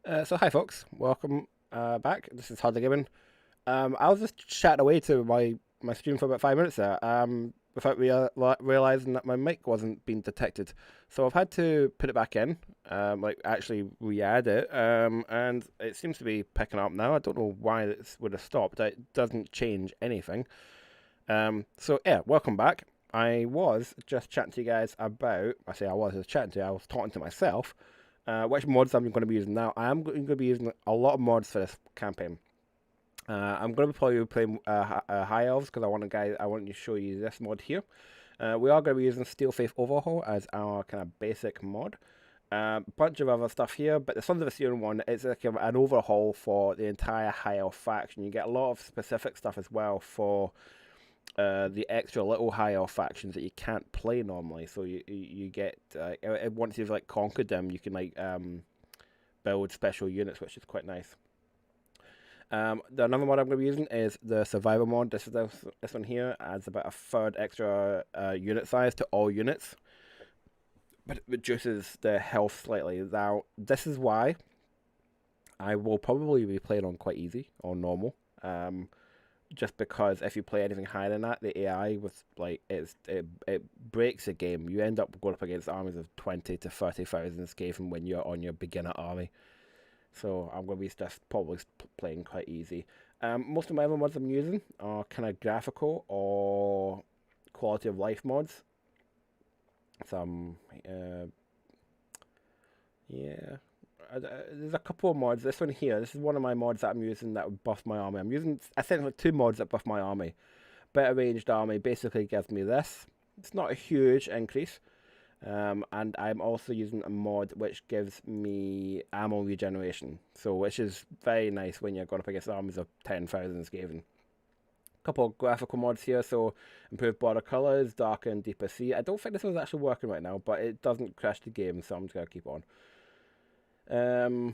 So hi folks, welcome back. This is Hardly Gaming. I was just chatting away to my stream for about 5 minutes there, without realizing that my mic wasn't being detected. So I've had to put it back in, like actually re-add it, and it seems to be picking up now. I don't know why this would have stopped. It doesn't change anything. So yeah, welcome back. I was just chatting to you guys about. I was just chatting to you. I was talking to myself which mods I'm going to be using now. I am going to be using a lot of mods for this campaign. I'm going to be probably playing High Elves because I want to show you this mod here. We are going to be using Steel Faith Overhaul as our kind of basic mod. Bunch of other stuff here, but the Sons of Assyrian one is like an overhaul for the entire High Elf faction. You get a lot of specific stuff as well for the extra little high elf factions that you can't play normally. So you get once you've like conquered them, you can like build special units, which is quite nice. Another mod I'm going to be using is the Survivor mod. This one here adds about a third extra unit size to all units, but it reduces the health slightly. Now this is why I will probably be playing on quite easy or normal. Just because if you play anything higher than that, the AI with like it breaks the game. You end up going up against armies of 20 to 30,000 Skaven when you're on your beginner army. So I'm going to be just probably playing quite easy. Most of my other mods I'm using are kind of graphical or quality of life mods. Some yeah. There's a couple of mods. This one here, this is one of my mods that I'm using that would buff my army. I'm using essentially two mods that buff my army. Better ranged army basically gives me this. It's not a huge increase. And I'm also using a mod which gives me ammo regeneration. So which is very nice when you're going up against armies of 10,000 Skaven. Couple of graphical mods here, so improved border colors, darker and deeper sea. I don't think this one's actually working right now, but it doesn't crash the game, so I'm just going to keep on. Some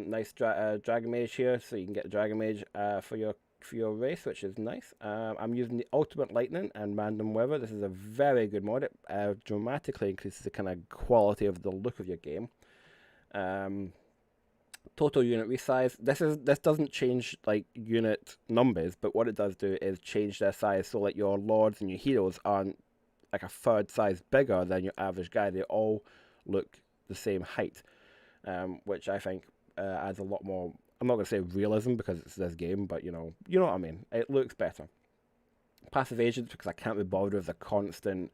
nice Dragon Mage here, so you can get Dragon Mage for your race, which is nice. I'm using the Ultimate Lightning and Random Weather. This is a very good mod. It dramatically increases the kind of quality of the look of your game. Total unit resize. This doesn't change like unit numbers, but what it does do is change their size. So like your lords and your heroes aren't like a third size bigger than your average guy. They all look the same height. Which I think adds a lot more. I'm not going to say realism because it's this game, but you know what I mean. It looks better. Passive agents because I can't be bothered with the constant,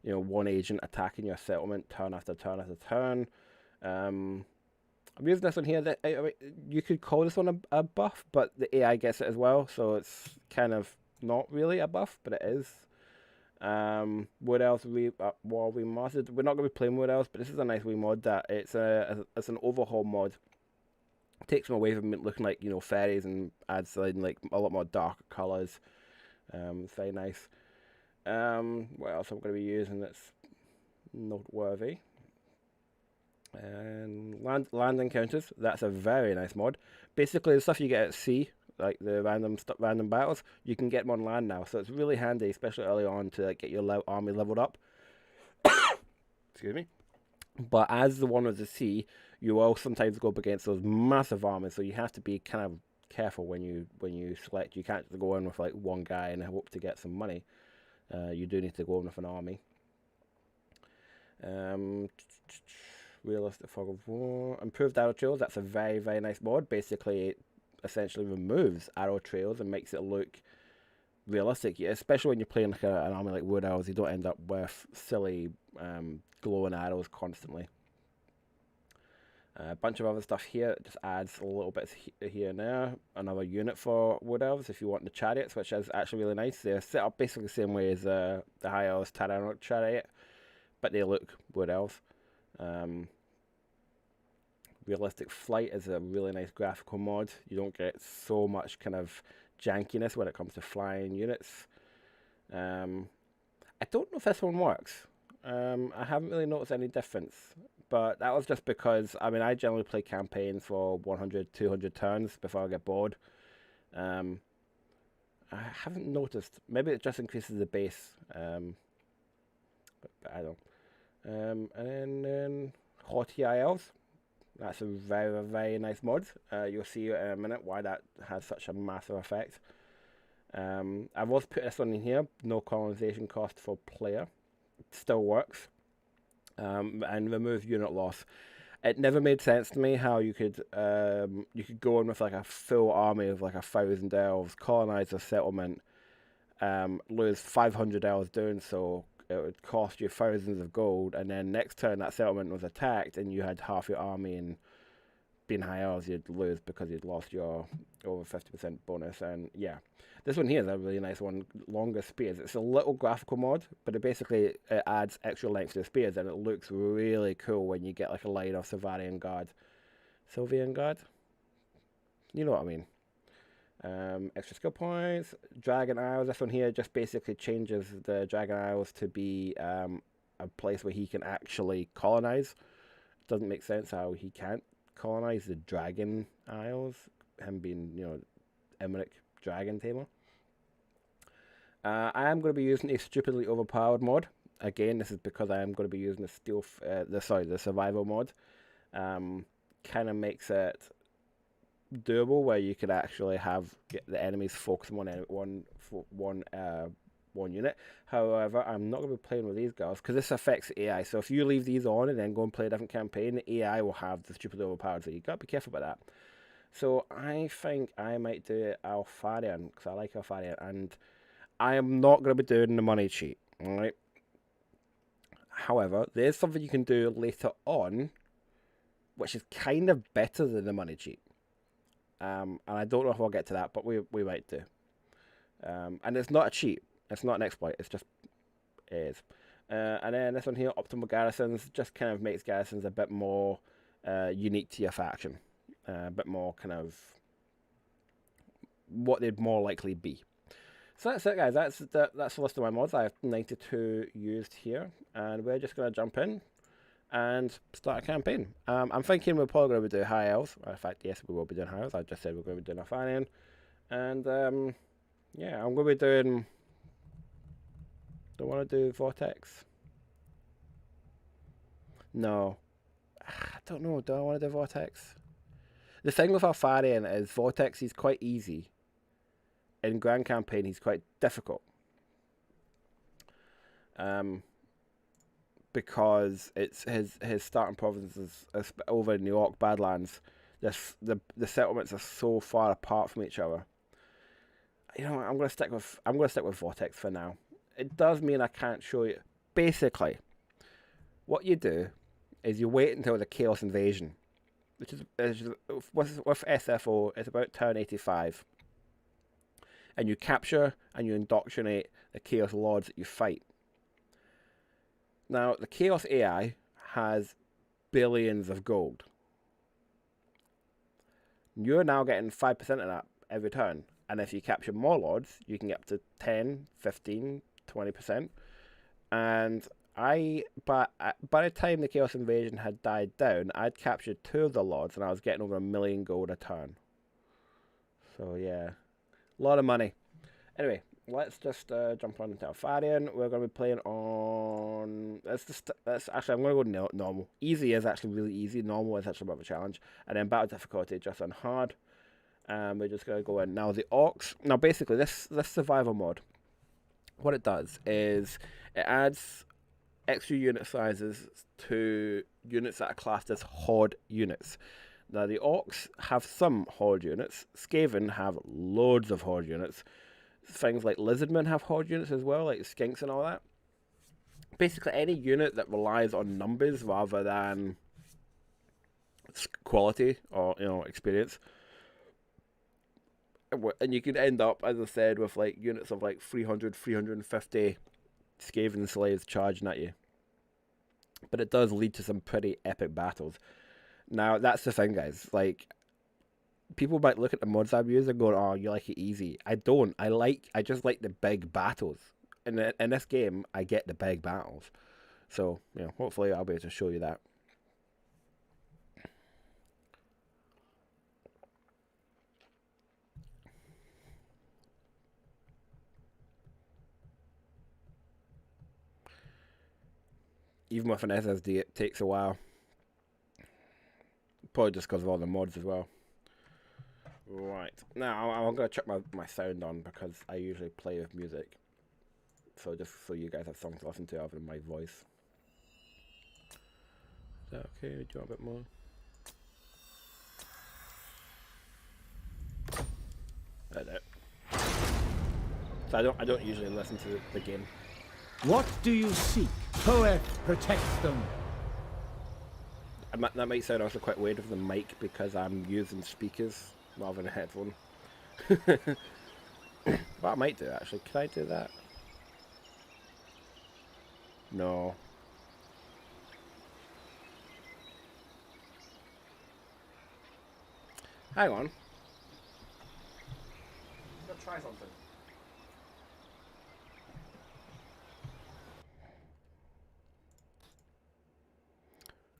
one agent attacking your settlement turn after turn after turn. I'm using this one here. That you could call this one a buff, but the AI gets it as well, so it's kind of not really a buff, but it is. Wood Elves War Remastered. We're not going to be playing Wood Elves, but this is a nice wee mod that it's an overhaul mod. It takes them away from looking like fairies and adds in like a lot more dark colours. It's very nice. What else I'm going to be using that's noteworthy? And land encounters. That's a very nice mod. Basically, the stuff you get at sea, like the random battles, you can get them on land now, so it's really handy, especially early on, to get your army leveled up. Excuse me. But as the one with the sea, you will sometimes go up against those massive armies, so you have to be kind of careful when you select. You can't just go in with like one guy and hope to get some money. You do need to go in with an army. Realistic fog of war. Improved arrow trails. That's a very, very nice mod. Basically, it essentially removes arrow trails and makes it look realistic. Especially when you're playing like an army like Wood Elves, you don't end up with silly glowing arrows constantly. A bunch of other stuff here. It just adds a little bit here and there. Another unit for Wood Elves if you want the chariots, which is actually really nice. They're set up basically the same way as the High Elves Tyrannosaurus chariot, but they look Wood Elves. Realistic Flight is a really nice graphical mod. You don't get so much kind of jankiness when it comes to flying units. I don't know if this one works. I haven't really noticed any difference, but that was just because, I generally play campaigns for 100, 200 turns before I get bored. I haven't noticed. Maybe it just increases the base, but I don't. And then Haughty Elves. That's a very, very nice mod. You'll see in a minute why that has such a massive effect. I've also put this one in here, no colonization cost for player. It still works. And remove unit loss. It never made sense to me how you could go in with like a full army of like 1,000 elves, colonize a settlement, lose 500 elves doing so. It would cost you thousands of gold, and then next turn that settlement was attacked, and you had half your army and being high elves, you'd lose because you'd lost your over 50% bonus. And yeah, this one here is a really nice one, longer spears. It's a little graphical mod, but it adds extra length to the spears, and it looks really cool when you get like a line of Sylvanian Guard. Sylvian Guard? You know what I mean. Extra skill points, Dragon Isles. This one here just basically changes the Dragon Isles to be a place where he can actually colonize. Doesn't make sense how he can't colonize the Dragon Isles, him being, Emmerich Dragon Tamer. I am going to be using a stupidly overpowered mod. Again, this is because I am going to be using the survival mod. Kind of makes it doable where you could actually get the enemies focus on one unit. However, I'm not going to be playing with these guys because this affects the AI. So if you leave these on and then go and play a different campaign, the AI will have the stupidly overpowered. So you got to be careful about that. So I think I might do Alfarian because I like Alfarian, and I am not going to be doing the money cheat. All right. However, there's something you can do later on, which is kind of better than the money cheat. And I don't know if I'll get to that, but we might do. And it's not a cheat. It's not an exploit. It's just it is. And then this one here, Optimal Garrisons, just kind of makes Garrisons a bit more unique to your faction. A bit more kind of what they'd more likely be. So that's it, guys. That's the list of my mods. I have 92 used here, and we're just going to jump in and start a campaign. I'm thinking we're probably going to be doing High Elves. In fact, yes, we will be doing High Elves. I just said we're going to be doing Alfarian. And, yeah, I'm going to be doing... Do I want to do Vortex? No. I don't know. Do I want to do Vortex? The thing with Alfarian is Vortex is quite easy. In Grand Campaign, he's quite difficult. Because it's his starting province is over in the Orc Badlands. The settlements are so far apart from each other. I'm gonna stick with Vortex for now. It does mean I can't show you. Basically, what you do is you wait until the Chaos Invasion, which is with SFO. It's about turn 85, and you capture and you indoctrinate the Chaos Lords that you fight. Now, the Chaos AI has billions of gold. You're now getting 5% of that every turn. And if you capture more Lords, you can get up to 10, 15, 20%. And by the time the Chaos Invasion had died down, I'd captured 2 of the Lords, and I was getting over 1 million gold a turn. So, yeah. A lot of money. Anyway, let's just jump on into Alfarian. We're going to be playing on... I'm going to go normal. Easy is actually really easy. Normal is actually a bit of a challenge. And then battle difficulty just on hard. We're just going to go in. Now, the Orcs... Now, basically, this survival mod, what it does is it adds extra unit sizes to units that are classed as Horde units. Now, the Orcs have some Horde units. Skaven have loads of Horde units. Things like Lizardmen have Horde units as well, like Skinks and all that. Basically, any unit that relies on numbers rather than quality or experience, and you could end up, as I said, with like units of like 300, 350 Skaven slaves charging at you. But it does lead to some pretty epic battles. Now, that's the thing, guys. Like, people might look at the mods I'm using and go, "Oh, you like it easy." I don't. I just like the big battles. And in this game, I get the big battles. So, hopefully I'll be able to show you that. Even with an SSD, it takes a while. Probably just because of all the mods as well. Right, now I'm going to check my sound on because I usually play with music. So just so you guys have something to listen to other than my voice. Is that okay? Do you want a bit more? That's it. So I don't usually listen to the game. What do you seek? Poet protects them. That might sound also quite weird with the mic because I'm using speakers rather than a headphone. What I might do actually, can I do that? No. Hang on. Let's try something.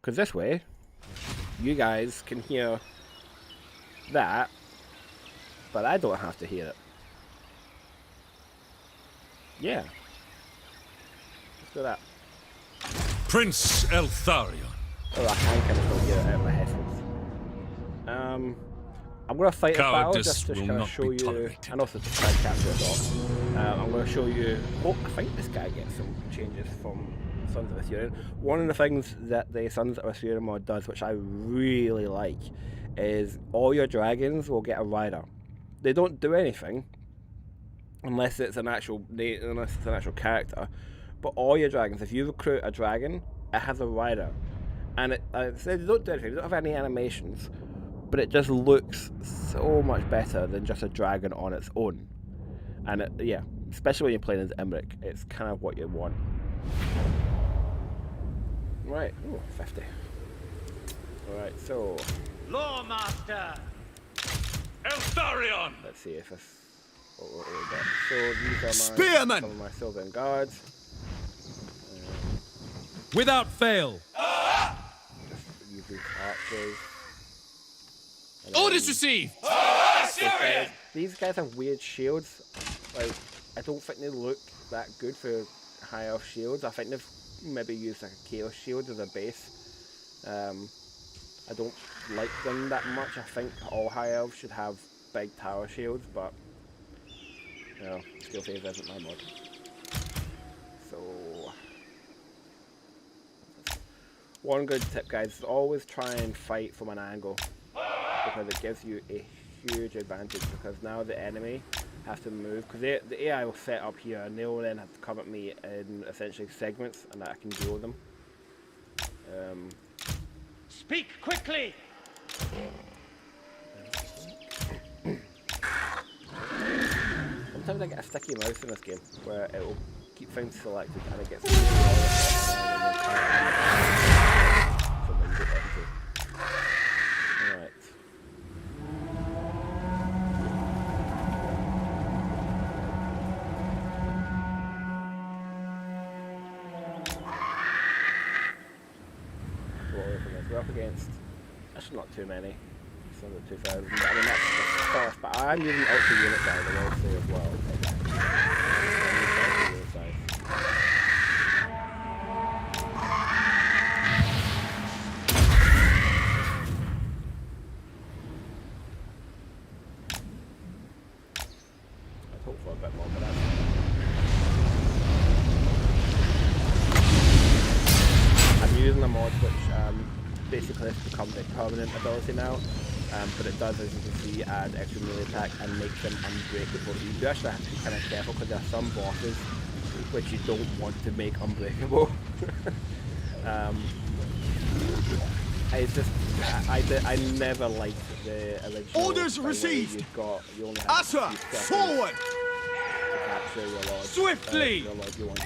Because this way, you guys can hear that, but I don't have to hear it. Yeah. Let's do that. Prince Eltharion. Oh, I can kind of still hear it out of my headphones. I'm going to fight this battle just to kind of show you, and also to try to capture it all. I'm going to show you, oh, I think this guy gets some changes from Sons of Ithurian. One of the things that the Sons of Ithurian mod does, which I really like, is all your dragons will get a rider. They don't do anything unless it's an actual character. But all your dragons, if you recruit a dragon, it has a rider, and they don't do anything. They don't have any animations, but it just looks so much better than just a dragon on its own. And yeah, especially when you're playing as Imric, it's kind of what you want. Right, ooh, 50. Alright, so... Lawmaster! Eltharion! Let's see if this... What we got. So these are some of my Sylvan Guards. Without fail! Just use these archers. Orders received! These guys have weird shields. Like, I don't think they look that good for high elf shields. I think they've maybe used like a chaos shield as a base. I don't like them that much. I think all high elves should have big tower shields, but you know, Steel Phase isn't my mod. So one good tip, guys, is always try and fight from an angle, because it gives you a huge advantage, because now the enemy have to move, because the AI will set up here and they will then have to come at me in essentially segments, and that I can deal with them. Speak quickly! Sometimes I get a sticky mouse in this game where it will keep things selected and it gets Alright. We're up against, actually not too many, it's under 2,000, but I mean that's the first, but I'm using ultra unit guys, I will say as well. I'd hope for a bit more, but that's... I'm using a mod which basically it's become a permanent ability now, but it does, as you can see, add extra melee attack and make them unbreakable. So you do actually have to be kind of careful, because there are some bosses which you don't want to make unbreakable. It's just, I never liked the original. Orders received! You only have forward! To capture your lord. Swiftly!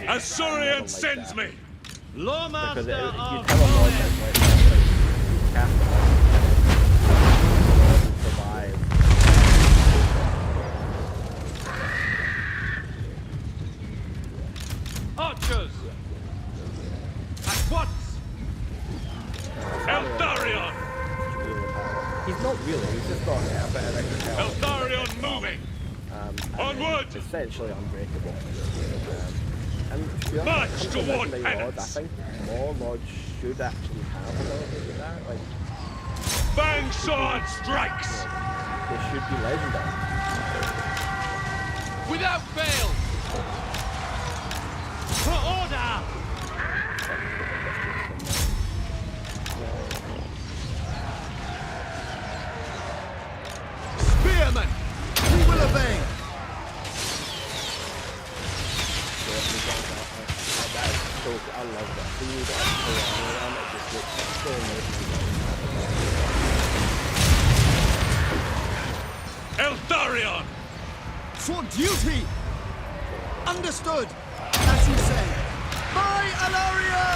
Azorian sends me! Lawmaster, because of tell a lord that's like cast the survive. Archers! At once! Eltharion! He's not really, he's just got a bit of extra health. Eltharion moving! Onward! Essentially unbreakable. And to be honest, March toward lords, I think more lords should actually have ability to that. Like, Fang sword strikes! They should be legendary. Without fail! For order! Spearman! We will obey! I love that. So you got around it just looks so amazing. Eltharion! For duty! Understood! As you say. By Alario!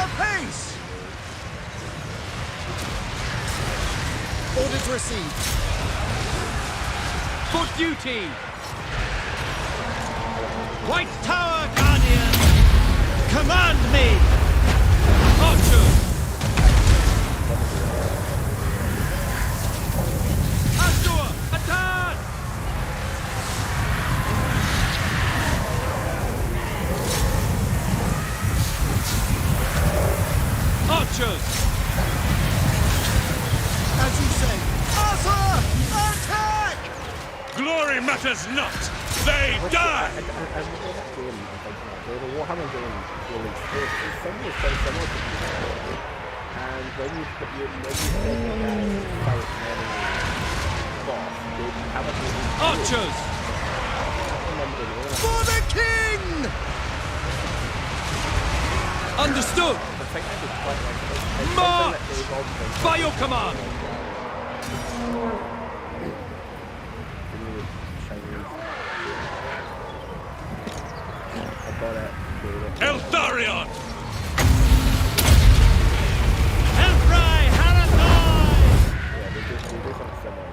Apace! Orders received. For duty! White Tower Guardian! Command me! Archer! Astor! Attack! Archers! As you say. Arthur! Attack! Glory matters not! They die! I really like that game. The Warhammer game it's similar to and when you fight boss, they have a Archers! For the king! Understood! The thing I just quite like is March! By your command! Eltharion! Elfry Harathai! Yeah, they do something similar.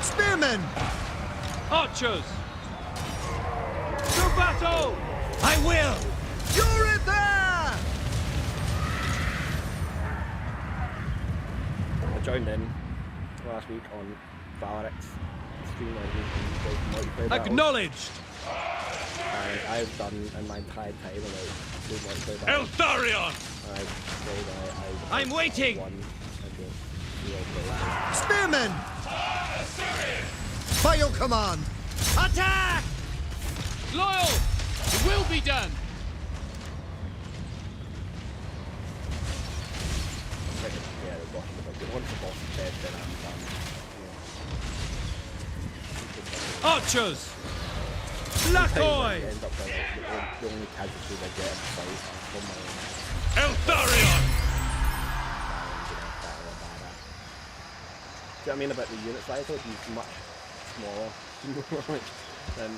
Spearmen! Archers! To battle! I will! You're it there! I joined in last week on Valoric's stream where we multiplayer battles. Acknowledged! And I've done in my entire time about 2 multiplayer battles. Eltharion! I've played I'm waiting! won against the multiplayer. Spearmen! By your command! Attack! Loyal! It will be done! Yeah, the boss is like, once the boss is dead, then I'm done. Archers! Lakoy! End up by like, the only casualty they get in the fight from my own. Eltharion! See what I mean about the unit size? He's much smaller then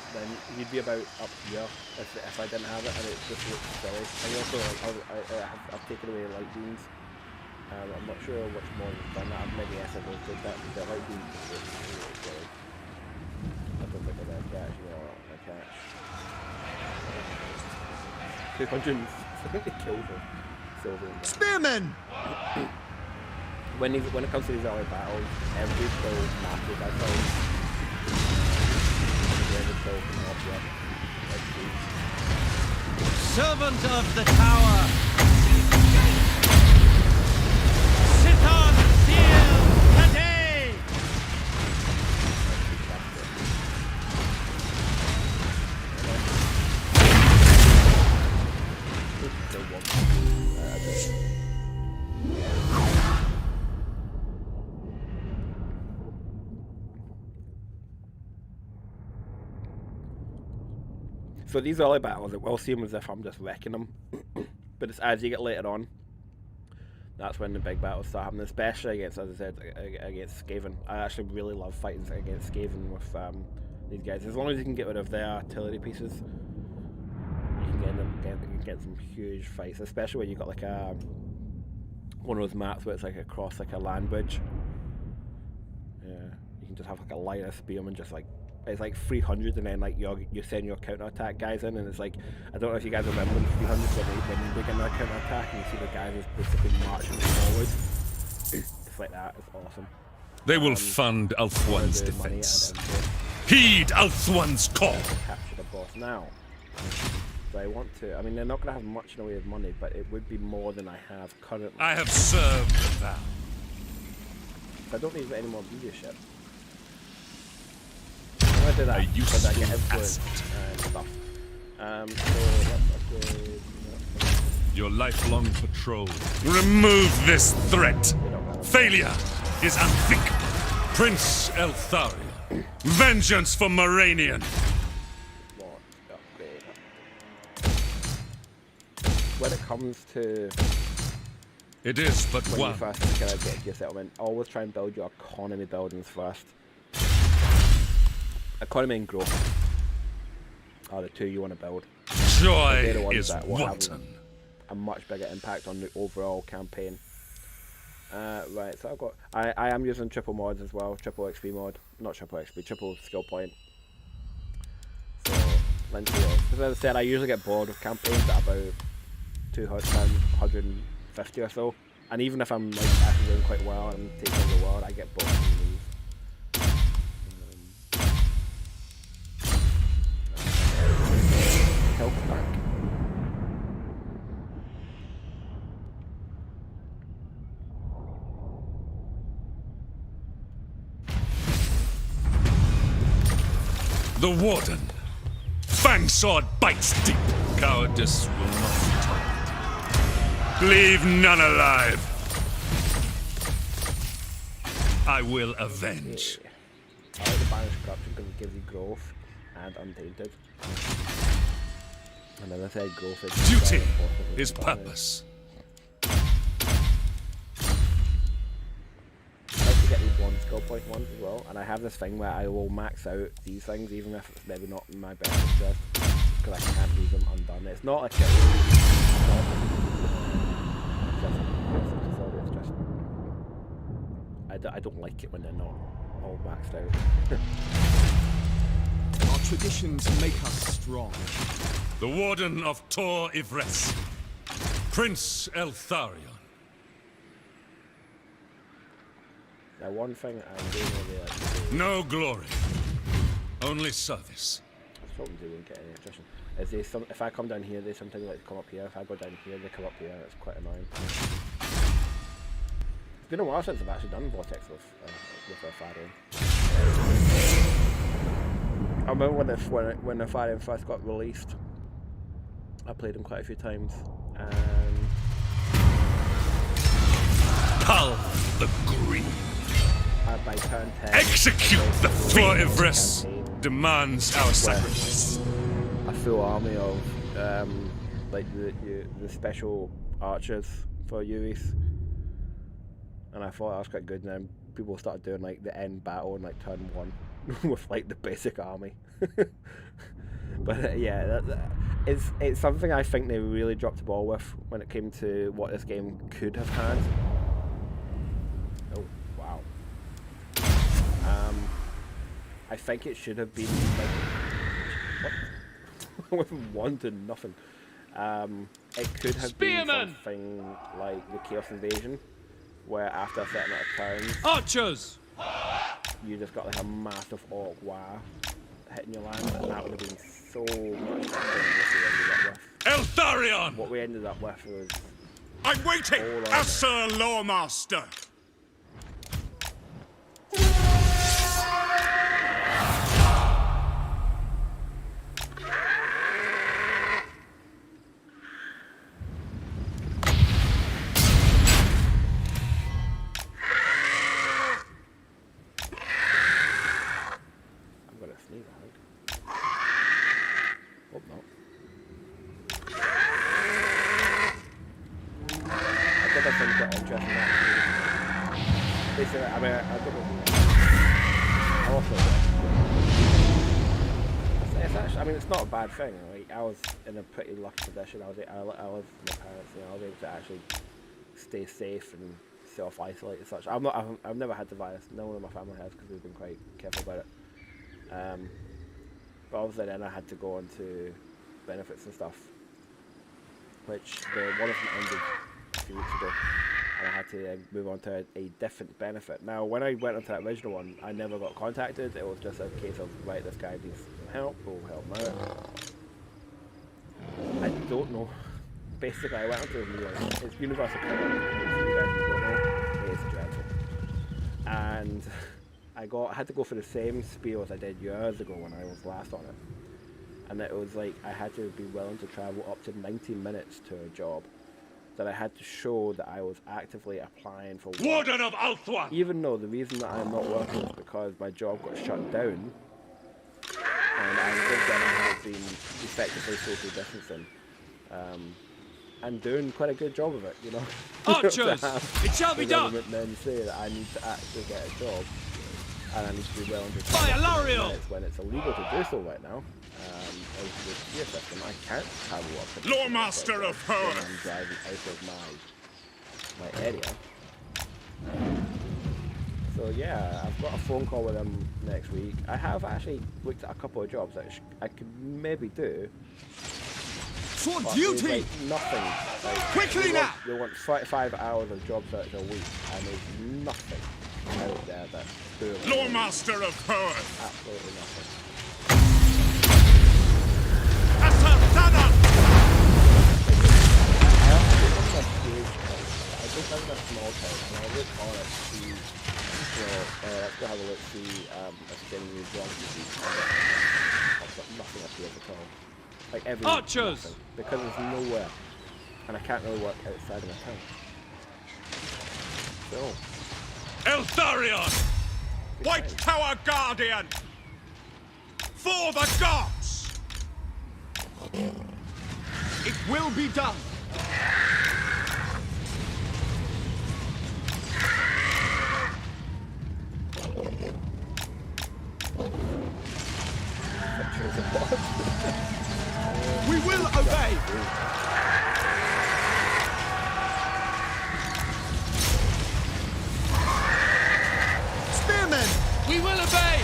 he'd be about up here if I didn't have it, and it just looks silly. And also, I've taken away light beams. I'm not sure which mod has done that. Maybe SFO did that. The light beams just look really silly. I don't think they're catch, you know, a catch. 270 kills of silver. Spearmen! When it comes to these early battles, every kill matters. I found every kill can help you up. Servant of the tower! Sit on seal today! So these early battles, it will seem as if I'm just wrecking them, but it's as you get later on, that's when the big battles start happening, especially against, as I said, against Skaven. I actually really love fighting against Skaven with these guys. As long as you can get rid of their artillery pieces, you can get some huge fights, especially when you've got like a one of those maps where it's like across like a land bridge. Yeah, you can just have like a line of spearmen, just like it's like 300, and then like you send your counterattack guys in, and it's like I don't know if you guys remember the 300 when they begin their counterattack, and you see the guys just basically marching forward. It's like that. It's awesome. They will fund Ulthuan's The money defense. and Heed Ulthuan's call. capture the boss now. So I want to. I mean, they're not going to have much in the way of money, but it would be more than I have currently. I have served the vow. So I don't need any more leadership. I'm going to do that A because I get useful influence and stuff. So let's upgrade. Your lifelong patrol. Remove this threat. Failure is unthinkable. Prince Eltharion. Vengeance for Moranion. When it comes to It is but when you one. first kind of get your settlement, always try and build your economy buildings first. Economy and growth are the two you want to build. Joy They're the ones is that will have wanton. a much bigger impact on the overall campaign. Right, so I've got I am using triple mods as well, triple XP mod, not triple XP, triple skill point. So let's see. Because as I said, I usually get bored with campaigns at about 150 or so, and even if I'm like actually doing quite well and taking over the world, I get bored and leave. Health back. The Warden. Fang sword bites deep. Cowardice will not be tolerated. Leave none alive. I will avenge. I like the Banish Corruption because it gives you growth and untainted. And as I said, growth is Duty very important is in Banish. purpose. I like to get these one skill point ones as well, and I have this thing where I will max out these things even if it's maybe not in my best interest, because I can't leave them undone. It's not a kill. I don't like it when they're not all maxed out. Our traditions make us strong. The Warden of Tor Ivres. Prince Eltharion. Now one thing I do really like to do, No glory. Only service. I probably won't get any attrition, is if I come down here, they sometimes like to come up here. If I go down here, they come up here. It's quite annoying. It's been a while since I've actually done Vortex with Eltharion. I remember when Eltharion first got released, I played him quite a few times, and Cull the Green. by turn 10, Execute I the go Tor through Ivres. campaign, Demands our sacrifice. a full army of like the special archers for Uris, and I thought that was quite good. And then people started doing like the end battle in like turn 1 with like the basic army. But yeah, it's something I think they really dropped the ball with when it came to what this game could have had. Oh wow. I think it should have been like what? With 1 to nothing. It could have been something like the Chaos Invasion, where after a certain amount of turns, Archers! you just got like a massive orc wow hitting your land, and that would have been so much better than what we ended up with. Eltharion! What we ended up with was I'm waiting Hold on. as Sir Lawmaster. I'm gonna sneeze, I think. Hope not. I think I think quite interesting actually. Basically, I mean, I don't know. I also it's actually, I mean, it's not a bad thing. Like, I was in a pretty lucky position. I live with my parents, you know, I was able to actually stay safe and self-isolate and such. I've never had the virus. No one in my family has because we've been quite careful about it. But obviously then I had to go on to benefits and stuff, which one of them ended a few weeks ago, and I had to move on to a different benefit. Now, when I went onto that original one, I never got contacted. It was just a case of, right, this guy needs some help, we'll help him out. I don't know. Basically, I went onto it's universal cover. It's dreadful. And I had to go for the same spiel as I did years ago when I was last on it. And it was like I had to be willing to travel up to 90 minutes to a job. That I had to show that I was actively applying for work. Warden of Althwa! Even though the reason that I'm not working is because my job got shut down. And I think that I have been effectively social distancing. And doing quite a good job of it, you know. Archers! It shall be done! The government then say that I need to actually get a job. And I need to be willing to Fire Lauriel! when it's illegal to do so right now. As the tier system, I can't travel up to Lawmaster of Power! I'm driving out of my area. So yeah, I've got a phone call with them next week. I have actually looked at a couple of jobs that I could maybe do. For But duty! there's, like, nothing. Like, Quickly now! They want 35 hours of job search a week, and there's nothing out there that's doable. Lawmaster of Power! Absolutely nothing. Asartana! I just have a small town, and I'll look on it to see, let's go have a look, see if there's any new jobs to see. I've got nothing up here at all. Like every Archers! nothing, because there's nowhere, and I can't really work outside of my town. So, Eltharion! White Tower Guardian! For the gods! It will be done! We will obey! Spearmen! We will obey!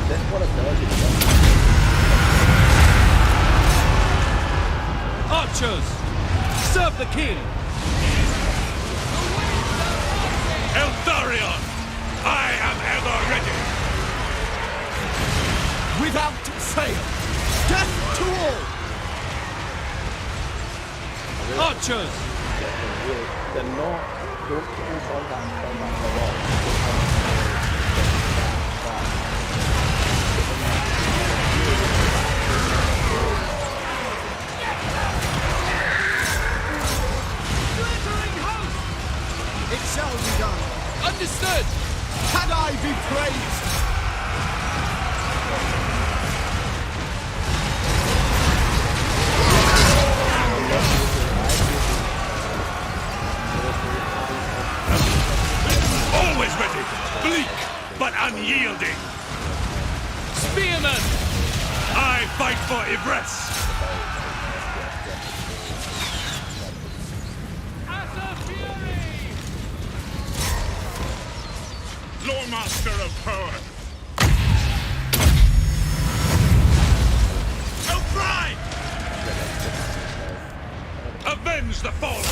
that's what ability Archers! Serve the king! Eltharion! I am ever ready! Without fail! Death to all! Archers! they're not, don't keep in contact for long. It shall be done! Understood! Had I be praised! Always ready! Bleak, but unyielding! Spearmen! I fight for Ibris! Lawmaster of Power! Outcry! Avenge the fallen!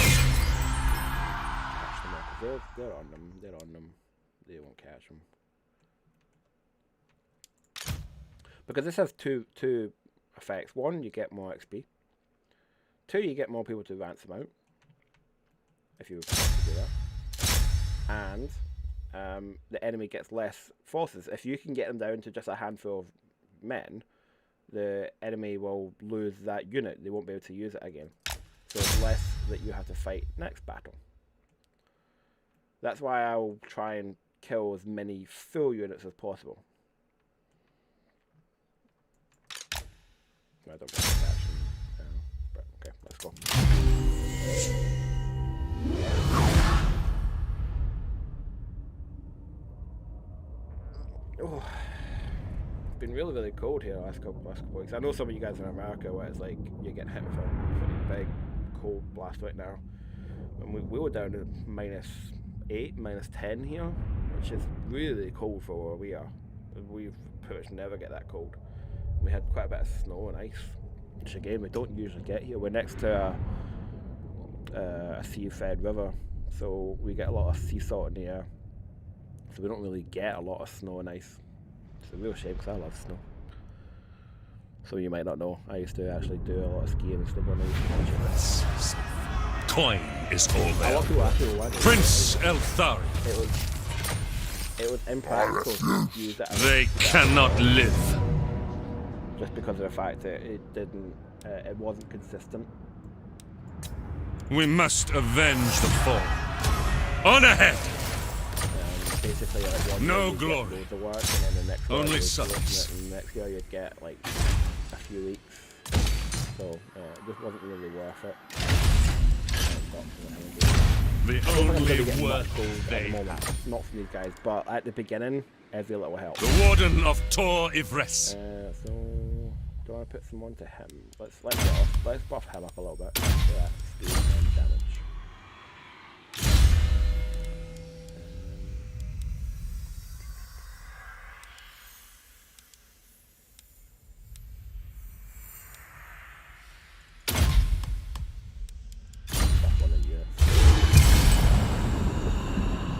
They're on them. They're on them. They won't catch them. Because this has two effects. One, you get more XP. Two, you get more people to ransom out. If you were to do that. And the enemy gets less forces. If you can get them down to just a handful of men, the enemy will lose that unit. They won't be able to use it again. So it's less that you have to fight next battle. That's why I'll try and kill as many full units as possible. I don't get action now, but okay, let's go. Oh, it's been really, really cold here the last couple weeks. I know some of you guys in America where it's like you're getting hit with a pretty big cold blast right now. And we were down to -8, -10 here, which is really cold for where we are. We pretty much never get that cold. We had quite a bit of snow and ice, which again we don't usually get here. We're next to a sea-fed river, so we get a lot of sea salt in the air. So we don't really get a lot of snow and ice. It's a real shame because I love snow. So you might not know, I used to actually do a lot of skiing and snowboarding. Coin is all A there. lot of people actually went. Prince Elthari. It was impractical to use it. They cannot live. Just because of the fact that it wasn't consistent. We must avenge the fall. On ahead! Basically, like one No year you'd get glory. loads of work, and then the next year Only you'd do subs. it, and the next year you'd get like a few weeks. So it just wasn't really worth it. The I don't think I'm only gonna get much worth gold at they the moment. have. Not from these guys, but at the beginning, every little helps. The Warden of Tor Ivres. So do I want to put some onto him? Let's buff him up a little bit. So that speed and damage.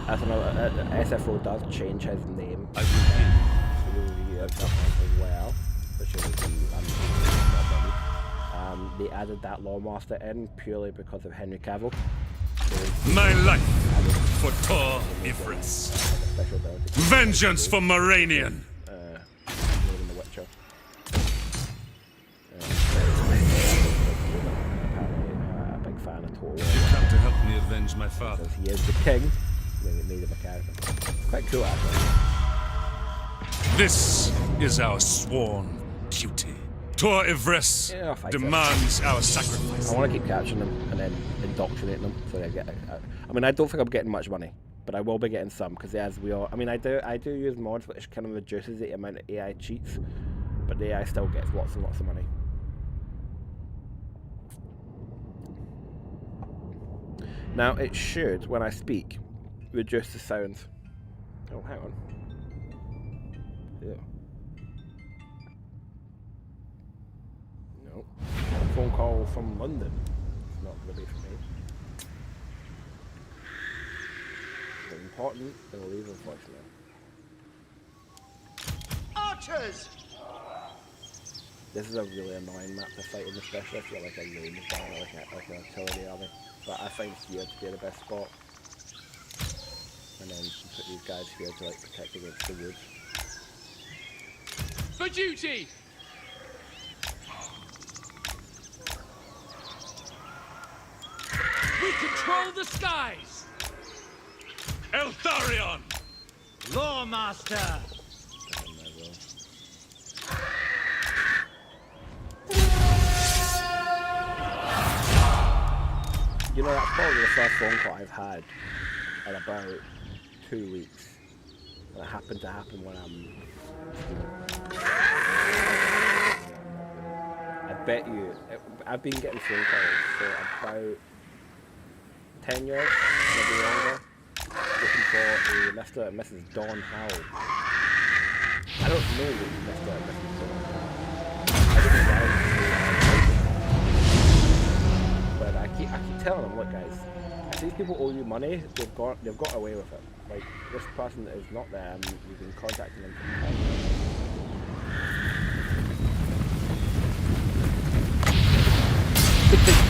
That's another. SFO does change his name. I will give. So we'll use that one as well, which is they added that Lawmaster in purely because of Henry Cavill. So My life for Tor Ivres. special ability. Vengeance for Moranian. More than The Witcher. Apparently, a big fan of Total War. You come to help me avenge my father. He is the king. Then it made him a character. It's quite cool, actually. This is our sworn duty. Tor Ivres Yeah, I'll fight demands our sacrifice. I want to keep catching them and then indoctrinating them so they get. I mean, I don't think I'm getting much money, but I will be getting some because as we all. I mean, I do use mods, which kind of reduces the amount of AI cheats, but the AI still gets lots and lots of money. Now it should, when I speak, reduce the sounds. Oh, hang on. Yeah. No. A phone call from London. It's not going to be for me. It's important, then we'll leave a voicemail. Archers! This is a really annoying map to fight in, especially if you're like a range guy or like an artillery army. But I find here to be the best spot. And then you put these guys here to like protect against the woods. For duty! We control the skies! Eltharion! Lawmaster! You know, that's probably the first phone call I've had in about 2 weeks. And it happened to happen when I'm... I bet you... I've been getting phone calls for about 10 years, maybe longer, looking for a Mr. and Mrs. Dawn Howell. I don't know the Mr. and Mrs. Dawn Howell. I don't know why. But I keep telling them, look guys, if these people owe you money, they've got away with it. Like, this person is not there and you've been contacting them for time.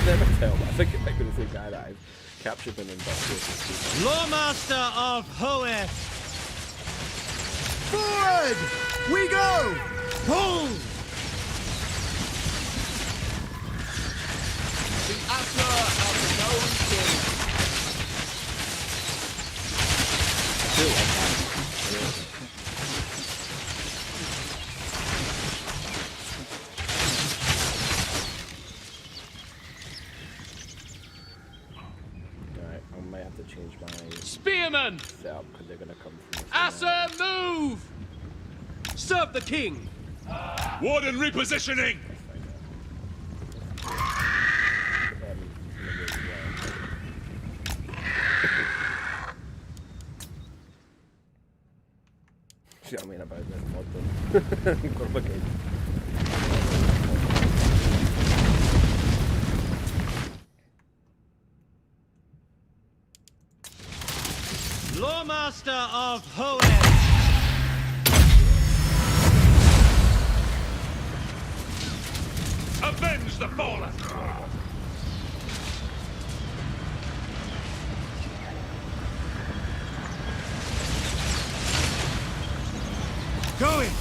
Never tell, but I think it might be the same guy that I've captured them in boxes. Lawmaster of Hoeth! Forward! We go! Pull! The Asher of the Known King! Alright, I might have to change my Spearman! setup because they're going to come from this. Asher, move! Serve the king! Warden repositioning! See what I mean about this mod then. Complicated. Lawmaster of Hoenn. Avenge the fallen! Going!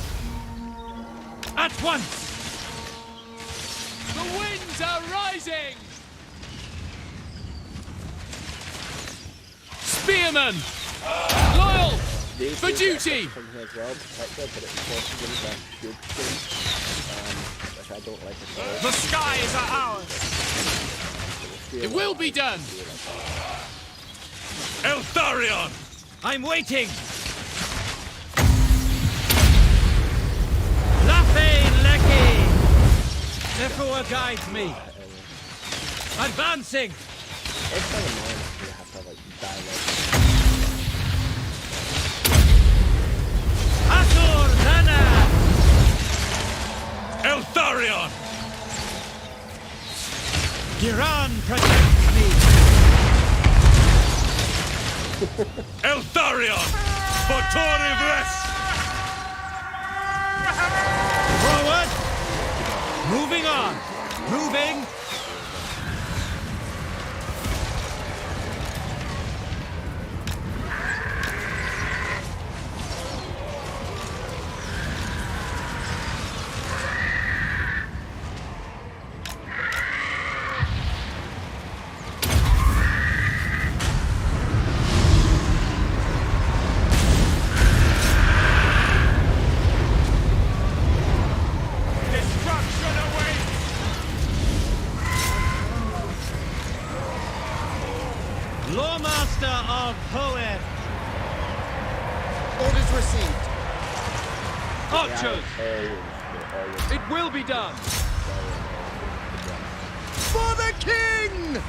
At once! The winds are rising! Spearman! Loyal! For duty! As well, protector, but it forces them to shield things, which I don't like at all. The skies are ours! It will be done! Eltharion! I'm waiting! Lafayne Lecky! Nephua guides me! Advancing! It's kind of annoying if you have to have like dialogue. Asur Dana! Eltharion! Giran protects me! Eltharion! For Torivres! Forward! Moving on! Moving! Destruction awaits! Lawmaster of Hoenn! Orders received. Archers! It will be done! For the king!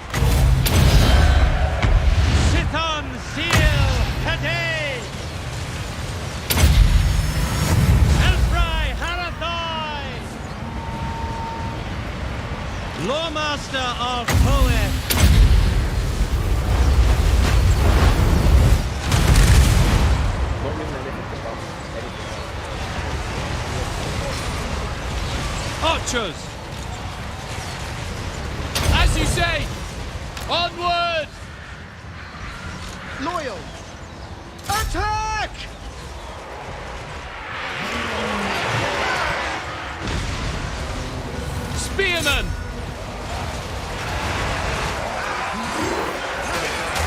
Sithon Seal Kate! Elfry Harathai! Lawmaster of Hoenn! Don't mean anything to buff anything. Archers! As you say! Onward! Loyal! Attack! Spearman!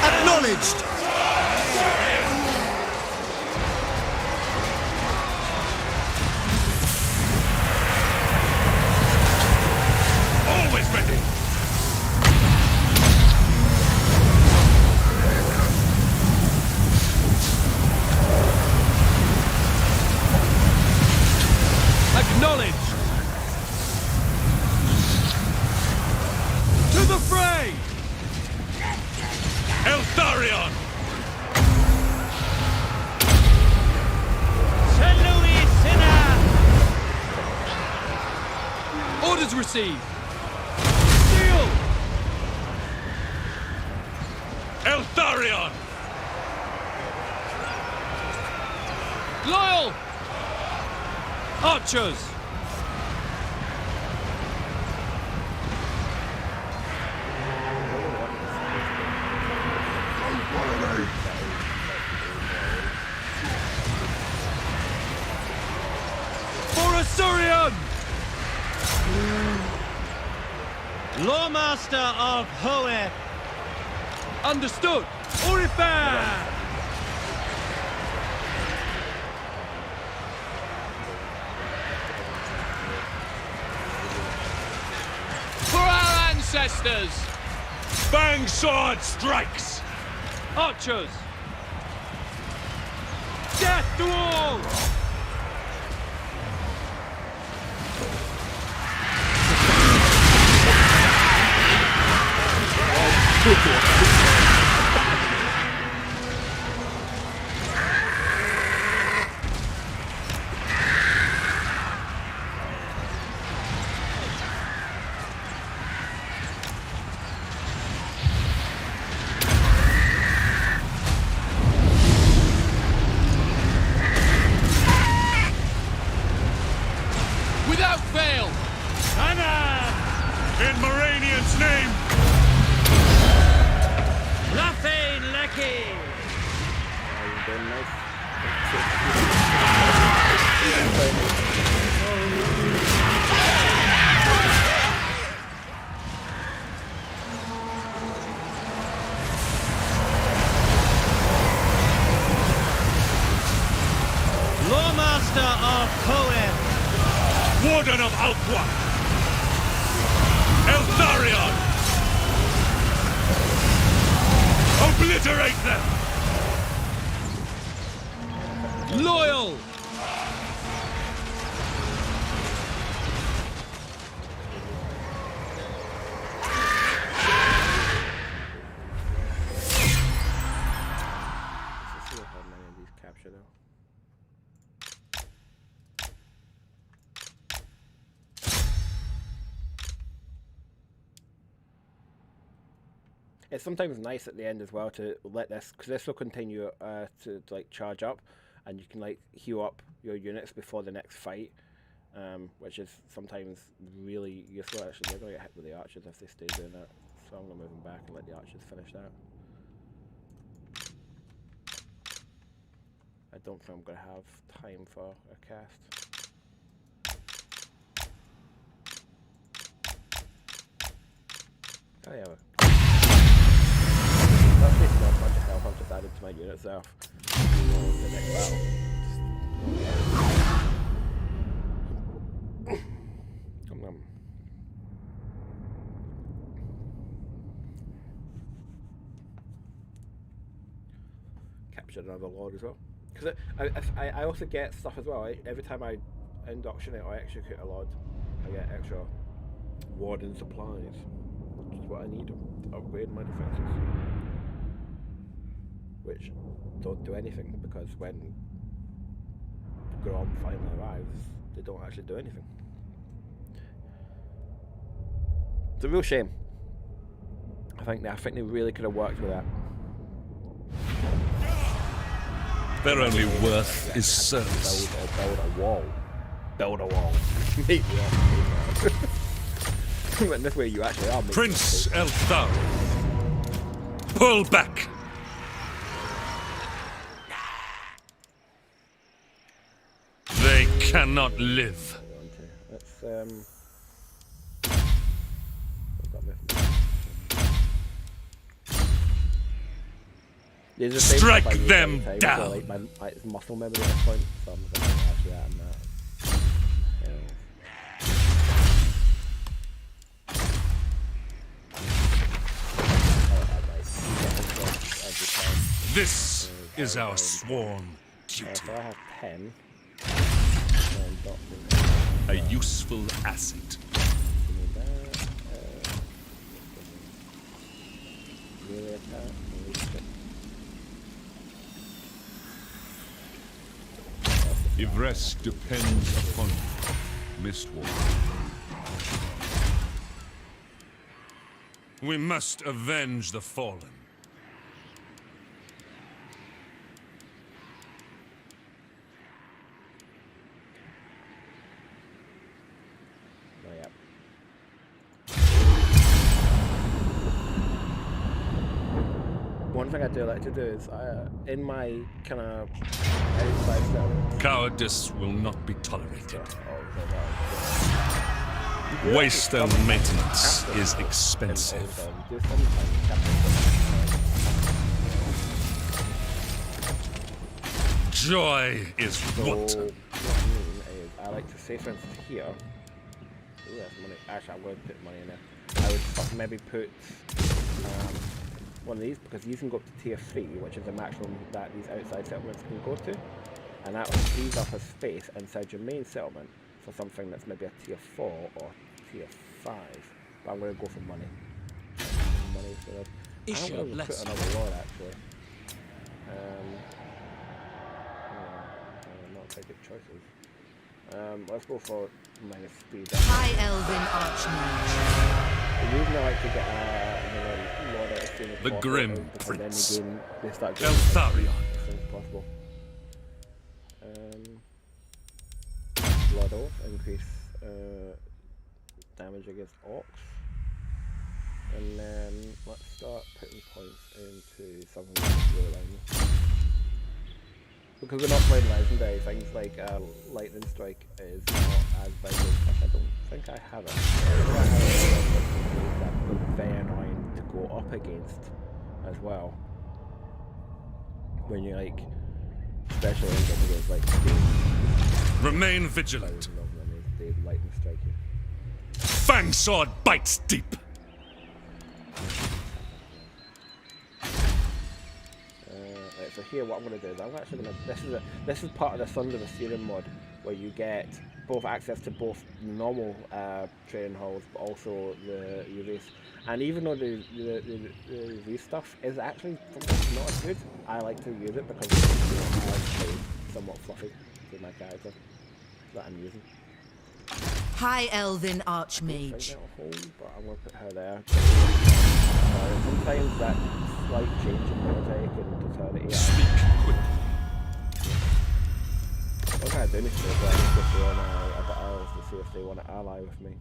Acknowledged! Always ready! Acknowledged! To the fray! Eltharion! St. Louis Sinner! Orders received! Steel! Eltharion! Loyal! Archers! For Asurion! Lawmaster of Hoenn! Understood! Orifan! For our ancestors! Fang sword strikes! Archers! Death to all! Without fail! In Moranian's name! Laughing Lecky! Lawmaster of Poem! Warden of Alqua! Eltharion! Obliterate them! Loyal! Let's see how many of these capture though. It's sometimes nice at the end as well to let this, because this will continue to like charge up, and you can like heal up your units before the next fight, which is sometimes really useful. Actually, they're going to get hit with the archers if they stay doing that, so I'm going to move them back and let the archers finish that. I don't think I'm going to have time for a cast. Oh yeah. That's basically not a bunch of health I've just added to my unit itself. The next battle. Come on. Captured another lord as well. Because I also get stuff as well. Every time I indoctrinate or execute a lord, I get extra warden supplies, which is what I need to upgrade my defenses. Which don't do anything, because when Grom finally arrives, they don't actually do anything. It's a real shame. I think they really could have worked with that. Their only worth is service. Build a wall. Build a wall. Make the wall. And this way you actually are. Prince Elthar, pull back! They cannot live. Let's Strike them down. So, like, my muscle memory at this point, so I'm going to actually add that. This is our sworn duty. So I have 10. A useful asset. If rest depends upon you, Mistwalker. We must avenge the fallen. One thing I do like to do is, in my kind of outside stuff. Cowardice will not be tolerated. Waste and maintenance is expensive. Joy is So, what? what I mean is, I like to say, for instance, here. Ooh, that's money. Actually, I'm going to put money in there. I would maybe put one of these, because these can go up to tier 3, which is the maximum that these outside settlements can go to, and that will freeze up a space inside your main settlement for something that's maybe a tier 4 or tier 5. But I'm going to go for money. Issue I'm going to bless. put another lord actually. Not very good choices. Let's go for minus speed. High Elven Archmage. The reason I like to get another lord out as soon as The possible Grim is because Prince. then they start getting Eltharion. as soon as possible. Blood Oath, increase damage against orcs. And then let's start putting points into something that's really lightning. Because we're not playing legendary, things like Lightning Strike is not as big as I don't think I have it. That was very annoying to go up against as well. When you like, especially against like Remain vigilant. they Lightning Strike you. Fang sword bites deep. Right, so here what I'm going to do is I'm actually going to, this is part of the Sons of Assyrian mod where you get both access to both normal training halls but also the Resize. And even though the Resize stuff is actually sometimes not as good, I like to use it because it's somewhat fluffy with my character that I'm using. High Elven I Archmage. think that'll hold, but I'm going to put her there. Sometimes that slight change in military can deter the AI. Speak quickly. What can I do next to this? I just go through on other elves to see if they want to ally with me.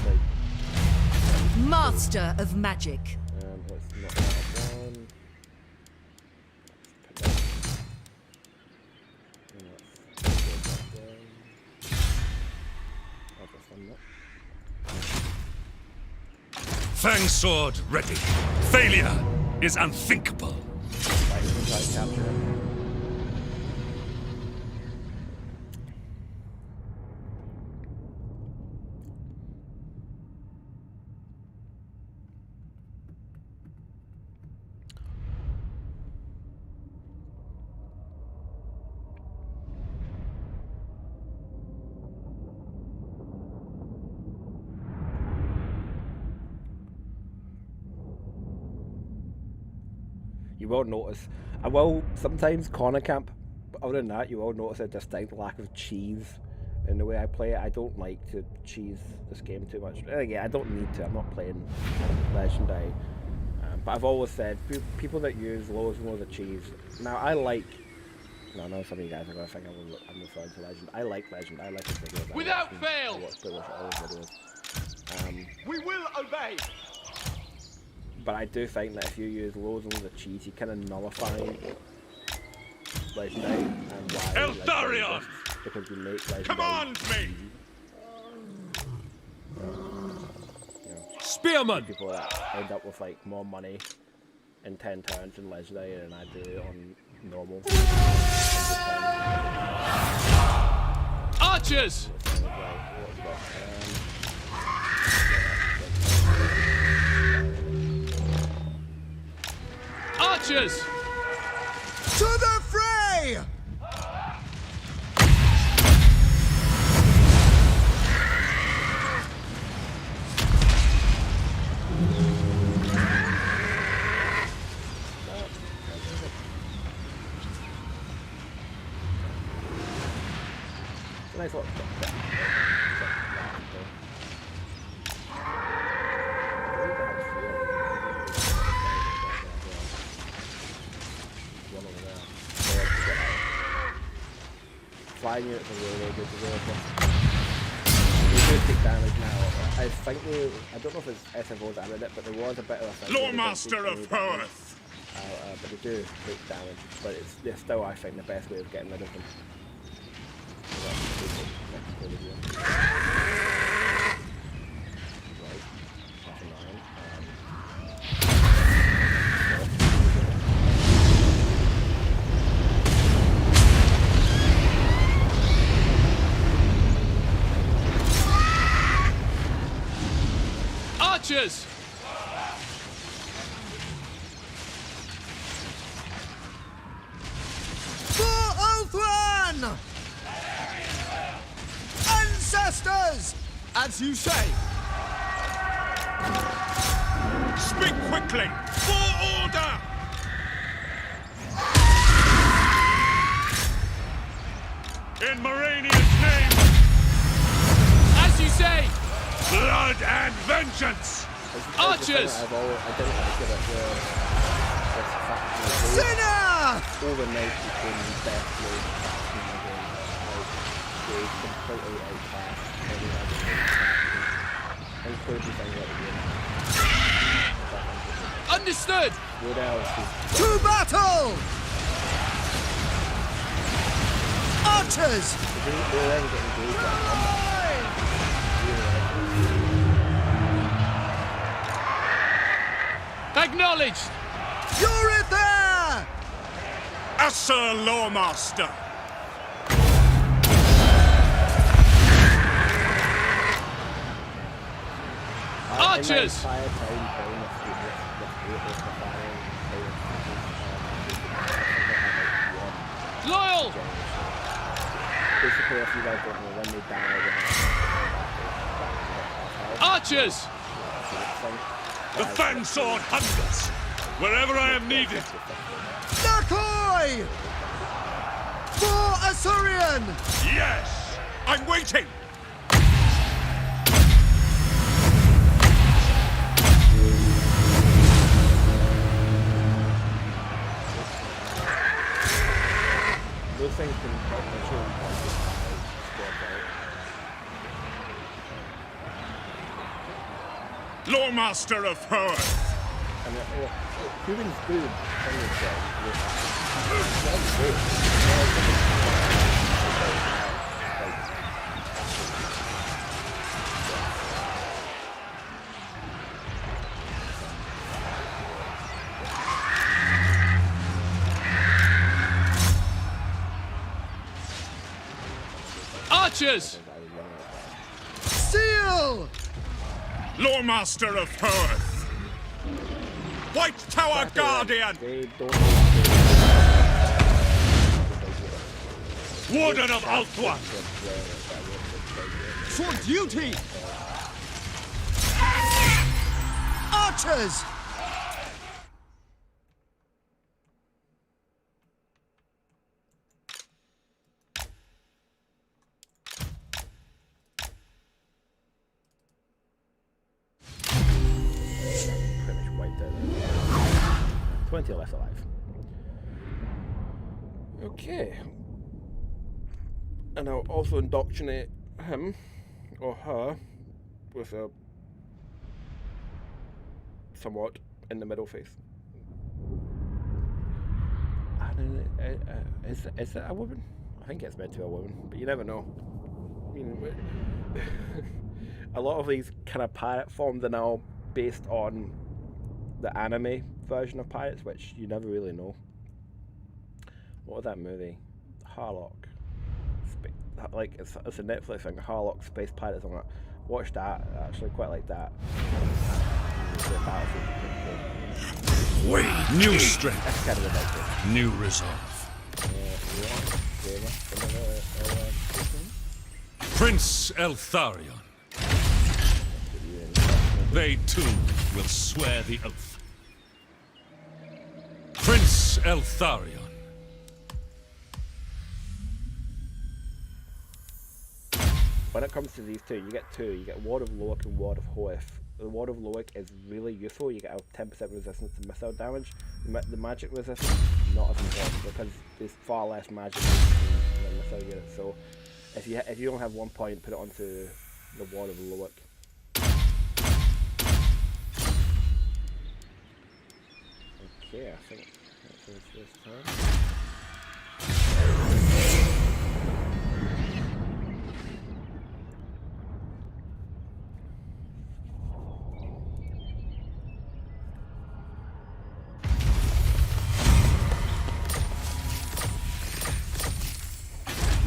Like, Master of Magic. let's knock that one. Let's put that. And let's put that one. I'll just fund that. Fang sword ready. Failure is unthinkable. Right, we'll try to capture it. You will notice, I will sometimes corner camp, but other than that, you will notice a distinct lack of cheese in the way I play it. I don't like to cheese this game too much. Again, I don't need to, I'm not playing Legendary. But I've always said, people that use loads and loads of cheese, now I like, no, I know some of you guys are going to think I'm referring to Legend. I like Legend, I like his videos. Without fail! I watch pretty much all his videos. We will obey. But I do think that if you use loads and loads of cheese, you kind of nullify Legendary and why Legendary Eltharion! exists, because you make Legendary Command me! you know, Spearman! people that end up with like more money in 10 turns in Legendary than I do on normal. Archers! Archers! To the fray! Nice little flying units are really good to go with. We do take damage now. I think I don't know if it's SFO that added it, but there was a bit of a thing. Lord Master of Perth! But they do take damage, but they're still, I think, the best way of getting rid of them. So that's the next video. Right, nothing iron. Archers! For Ulthran! Ancestors! As you say. Speak quickly! For order! In Morania's name, As you say! blood and vengeance! Archers! I didn't like it at the Sinner! overnight between Deathblade and Faction again. They completely outclassed any other faction, including things like the game. Understood! What else is To battle! Archers! they were ever getting engaged by combat? Acknowledged! You're it there! Sir Lawmaster! Archers! Loyal! Basically, if you guys don't know when they die, they have Archers! The Fang Sword hungers! Wherever I am needed! Nakoi! For Assyrian! Yes! I'm waiting! those things can actually Lawmaster of Hoeth! and humans do Archers! Seal! Lawmaster of Hoeth! White Tower Guardian! they don't Warden of Altwa! For duty! Archers! pretty much wiped out. 20 less alive. Okay. And I'll also indoctrinate him or her with a somewhat in the middle face. I don't know, is it a woman? I think it's meant to be a woman, but you never know. I mean, a lot of these kind of pirate forms are now based on the anime version of pirates, which you never really know. What was that movie? Harlock. Like it's a Netflix thing. Harlock Space Pirates. I'm like, watch that. I actually quite like that. We new strength, That's kind of ridiculous. new resolve. Prince Eltharion. They too will swear the oath. Prince Eltharion. When it comes to these two, you get two. You get Ward of Loic and Ward of Hoeth. The Ward of Loic is really useful. You get a 10% resistance to missile damage. The magic resistance, not as important because there's far less magic than missile units. So if you don't have 1 point, put it onto the Ward of Loic. Okay, I think that's it this time.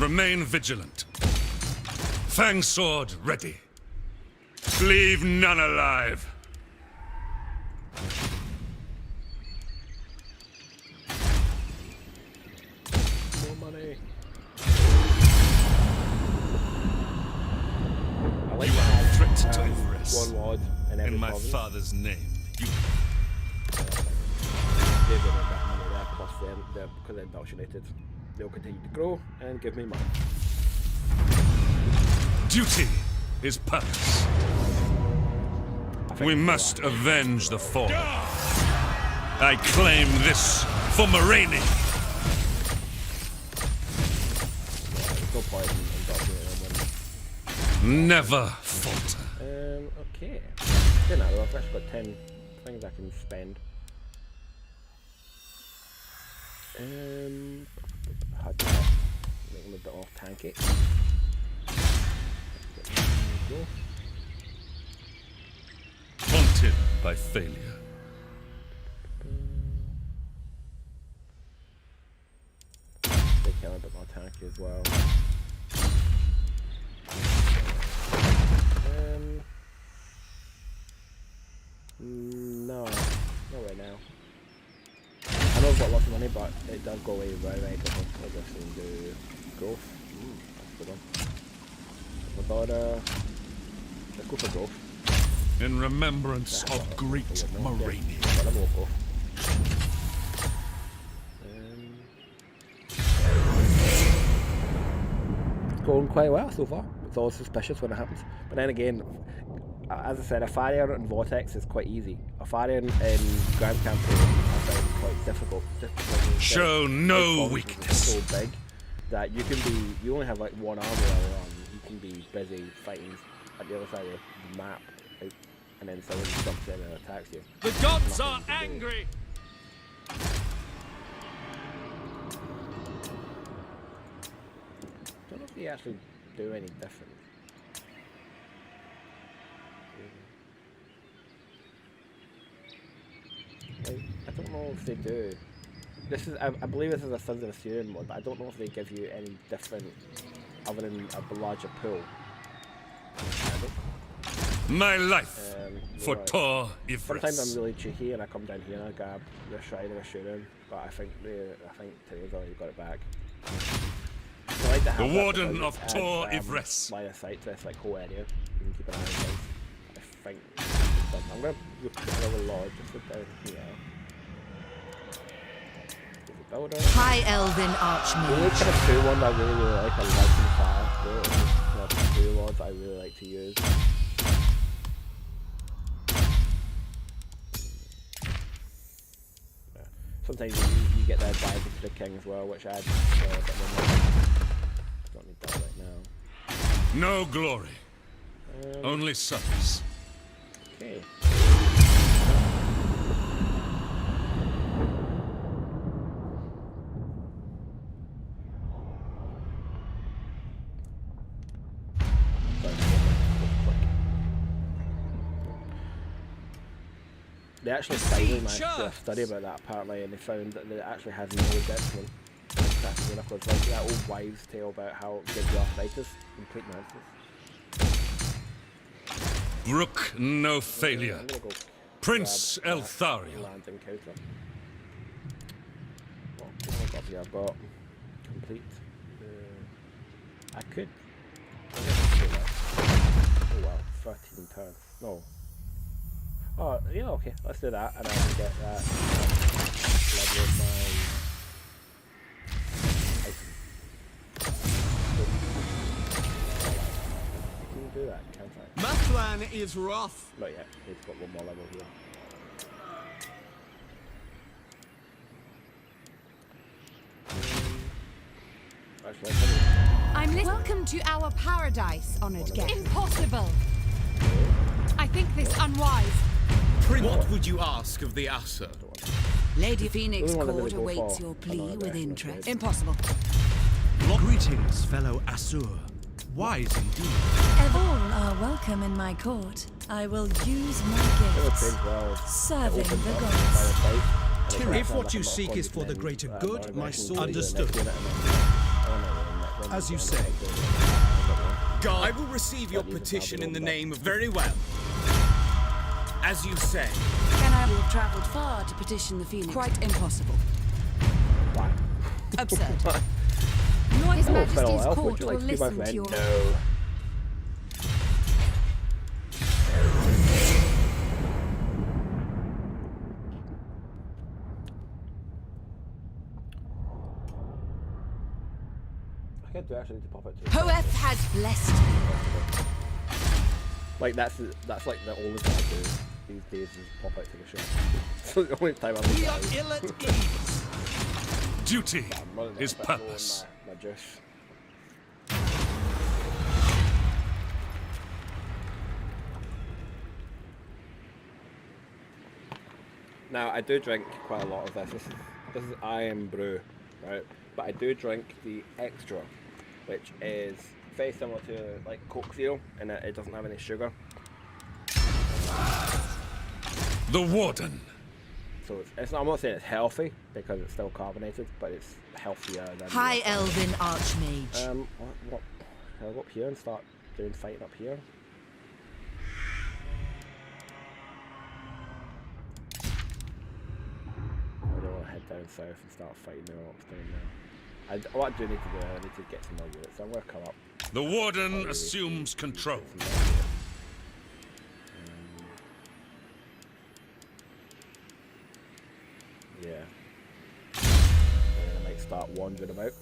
Remain vigilant. Fang sword ready. Leave none alive. More money. I like You to are a threat have to Everest. one lord in every In my province. father's name, They're giving me that money there, plus them, because they're indoctrinated, they'll continue to grow and give me money. Duty is purpose. We must avenge the fallen. I claim this for Moraine. There's no point in indoctrinating them. Never falter. Okay. You know, I've actually got 10 things I can spend. How do I make them a bit more tanky? There we go. Haunted by failure. Make him a bit more tanky as well. No, not right now. I know I've got lots of money, but it does go away very, very quickly. I'll just do growth. That's a good one. About let's go for growth. In remembrance of great Moraine. It's going quite well so far. It's always suspicious when it happens. But then again, as I said, a Farrier and Vortex is quite easy. A Farrier in Grand Campaign I found quite difficult. Just because Show no weakness. So big that you can be, you only have like one army all around. You can be busy fighting at the other side of the map, and then someone jumps in and attacks you. The gods are angry. I don't know if they actually do any different. I don't know if they do. This is, I believe this is a Sons of Assyrian mod, but I don't know if they give you any different other than a larger pool. My life for right. poor Sometimes I'm Ivris. really cheeky and I come down here and I grab the shrine and I shoot him, but I think Tyrion's already got it back. So I like to have The that Warden because of it Tor adds, Ivris. line of sight to this like whole area. You can keep an eye on things. I think I'm gonna recruit another lord just look down here. High Elven The only Archmage. kind of cool one that I really like, I like in fire. Kind of cool ones I really like to use. Yeah. Sometimes you get that vibe to the king as well, which adds a bit more money. Don't need that right now. No glory. Only service. Okay. They actually finally managed to study about that apparently, and they found that it actually has no detriment. Like that old wives' tale about how it gives you arthritis. Complete nonsense. Brook no failure. I'm gonna go Prince grab Elthariel. land encounter. What have I got here? I've got complete. I could. Oh well, 13 turns. No. Oh, yeah, okay, let's do that, and I can get that level of my item. Can you do that, can't I? My plan is rough. Not yet, it's got one more level here. Actually, Welcome to our paradise, honored guest. Impossible! I think this unwise. What would you ask of the Asa? Lady Phoenix Only one Court that really go awaits for your plea another with direction, interest. okay. Impossible. Greetings, fellow Asur. Wise indeed. All are welcome in my court. I will use my gifts, serving the gods. If what you seek is for the greater good, my sword understood. As you say. I will receive your petition in the name of very well. As you say. Can I have travelled far to petition the Phoenix? Quite impossible. Why? Absurd. His Fellow Majesty's elf, court would you will like to be my listen to friend? your... No. do actually need to pop it to. Poeth has blessed me. Like that's like the only thing I do these days is pop out to the shop. It's the only time I'm We are ill at ease. Duty is my purpose. my juice. Now I do drink quite a lot of this. This is Iron Brew, right? But I do drink the extra, which is very similar to like Coke Zero, and it doesn't have any sugar. The Warden. So it's not, I'm not saying it's healthy because it's still carbonated, but it's healthier than. High Elven Archmage. What? Can I go up here and start doing fighting up here? I don't want to head down south and start fighting the orcs down there. What I do need to do, I need to get some more units, so I'm going to come up. The Warden assumes control. Yeah. And I might start wandering about.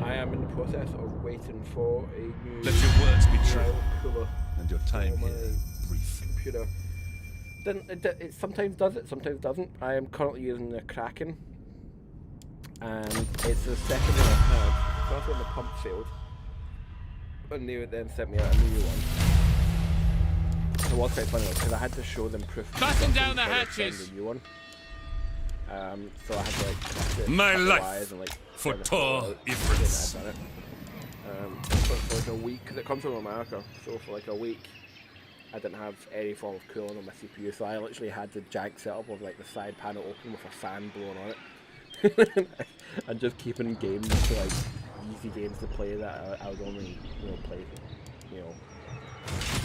I am in the process of waiting for a new. Let your words be true, cooler and your time on my here brief. computer. Then it sometimes does it, sometimes doesn't. I am currently using the Kraken, and it's the second one I've had. The first one the pump failed, and they then sent me out a new one. It was quite funny because I had to show them proof. Batten down the before they hatches. send a new one. So I had to like cut it, My cut the life wires and, like, for send it Tor out. Ifrits. I've done it. For like a week, because it comes from America, so for like a week I didn't have any form of cooling on my CPU, so I literally had the jank setup of like the side panel open with a fan blowing on it. And just keeping games to like easy games to play that I would only play,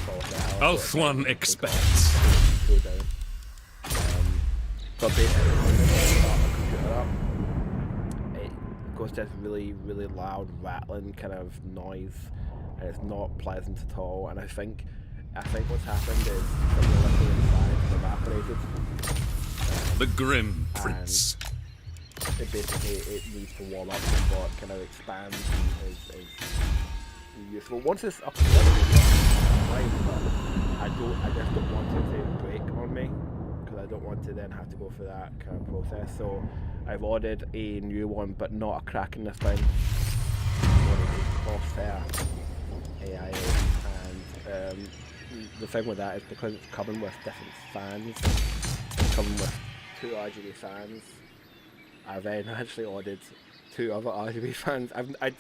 for like an hour. Althwan expects. Go down. But basically when I start my computer up, it goes to this really, really loud rattling kind of noise, and it's not pleasant at all. And I think what's happened is some of the liquid inside has evaporated. The Grim Prince. It basically needs to warm up before it kind of expands and is useful. Once it's up and running, it's fine, but I just don't want it to break on me, because I don't want to then have to go through that kind of process. So I've ordered a new one, but not a Kraken this time. I ordered a Crosshair AIA, and the thing with that is because it's coming with different fans, it's coming with 2 RGB fans. I then actually ordered 2 other RGB fans. I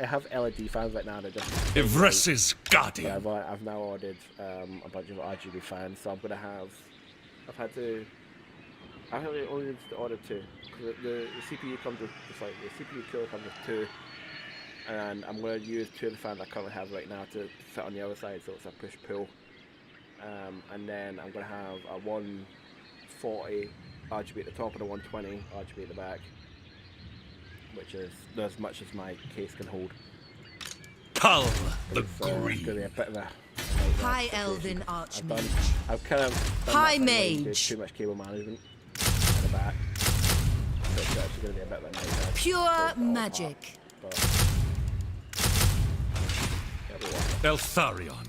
have LED fans right now that just. Ivres's Guardian. Yeah, I've now ordered a bunch of RGB fans, so I'm gonna have. I only need to order 2. The CPU comes with the CPU cooler comes with 2, and I'm gonna use 2 of the fans I currently have right now to fit on the other side, so it's a push pull. And then I'm gonna have a 140 RGB at the top and a 120 RGB at the back, which is as much as my case can hold. Cull the It's going to be Green. a bit of a High Elven Archmage. I've kind of done High that thing where you do Mage. too much cable management at the back, so it's actually going to be a bit of a nightmare. Pure magic. But it'll be worth it. Eltharion.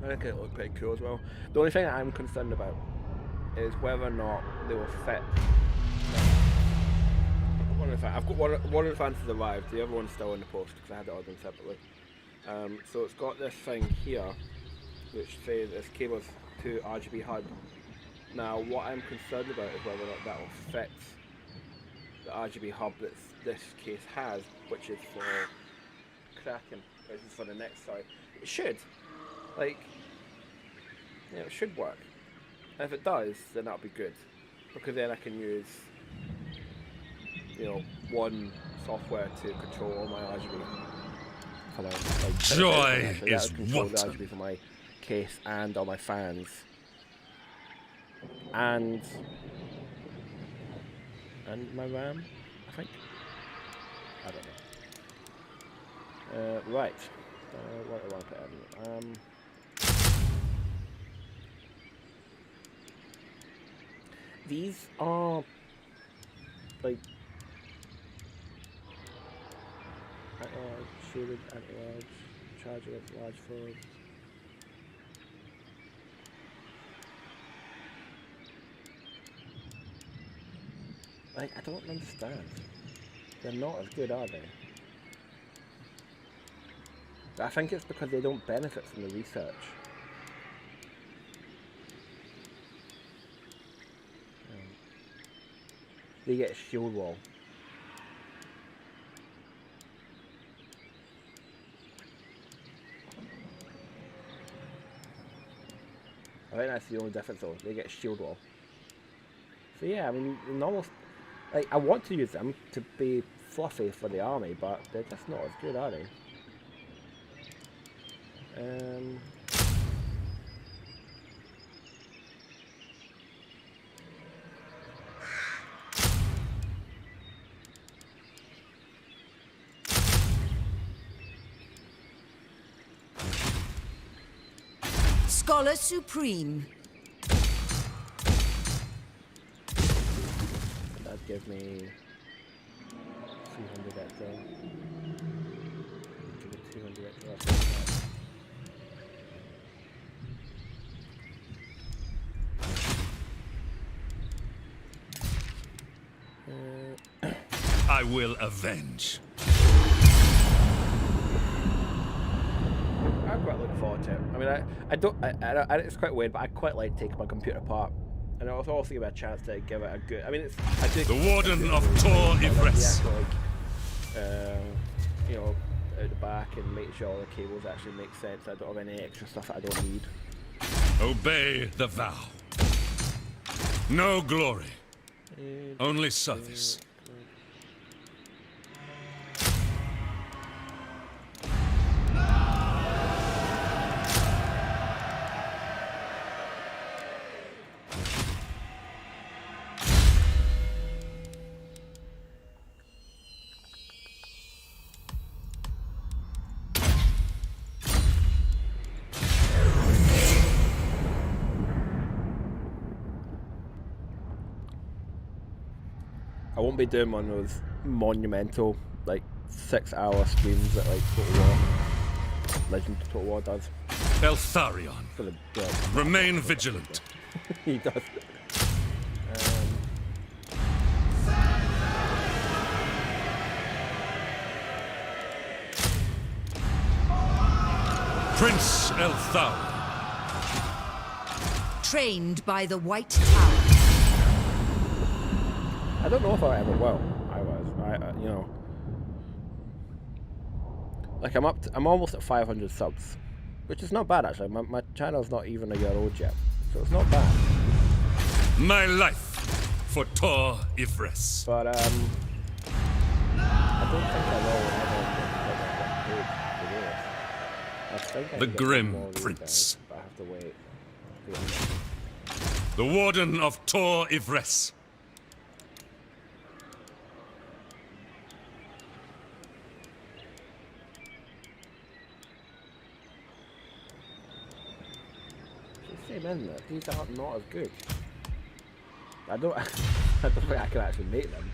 I think it'll look pretty cool as well. The only thing I'm concerned about is whether or not they will fit. I've got one of the fans has arrived, the other one's still in the post because I had to order them separately. So it's got this thing here which says this cable's to RGB hub. Now what I'm concerned about is whether or not that will fit the RGB hub that this case has, which is for Kraken, which is for the next side. It should. It should work. And if it does, then that'll be good, because then I can use, one software to control all my RGB. Joy is control the wanton. RGB for my case and all my fans, and my RAM, I think. I don't know. Right. What do I want to put in? These are like shaded anti-large, charge against large foes. Like, I don't understand. They're not as good, are they? I think it's because they don't benefit from the research. They get a shield wall. I think that's the only difference though. They get a shield wall. So yeah, I mean, almost like I want to use them to be fluffy for the army, but they're just not as good, are they? Scholar Supreme. That'd give me 300 extra. Give me 200 extra. I will avenge. I'm quite looking forward to it. I mean, I it's quite weird, but I quite like taking my computer apart, and I was also give it a chance to give it a good. I mean, it's I do. The Warden of Tor Ivres. You know, out the back and make sure all the cables actually make sense. I don't have any extra stuff that I don't need. Obey the vow. No glory, only service. I won't be doing one of those monumental, like 6-hour streams that like Total War, Legend of Total War does. Eltharion, remain vigilant. He does. Prince Eltharion. Trained by the White Tower. I don't know if I ever will. You know, like I'm almost at 500 subs, which is not bad actually. My channel's not even a year old yet, so it's not bad. My life for Tor Ivres. But I don't think I will ever get paid to do this. I think I The can get Grim more of these Prince. guys, but I have to wait. The Warden of Tor Ivres. Same, isn't it? These are not as good. I don't think I can actually make them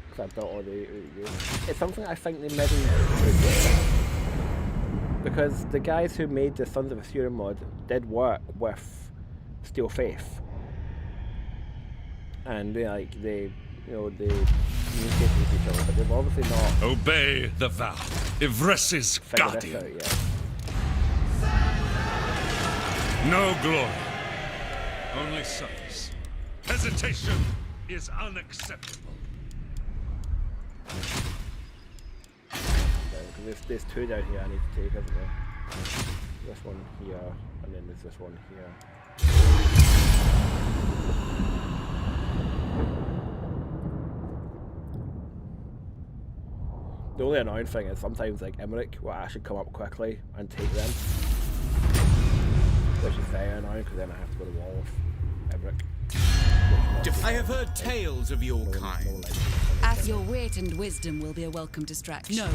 because I built all the. It's something I think they maybe because the guys who made the Sons of Asura mod did work with Steel Faith, and they communicated with each other, but they've obviously not. Obey the vow. Ivres's figured this guardian. out yet. No glory, only service. Hesitation is unacceptable. Because there's two down here I need to take, isn't there? This one here, and then there's this one here. The only annoying thing is sometimes like Emmerich will actually come up quickly and take them. Which is very annoying because then I have to go to the wall with Emmerich. I have heard tales of your kind. Your wit and wisdom will be a welcome distraction. No.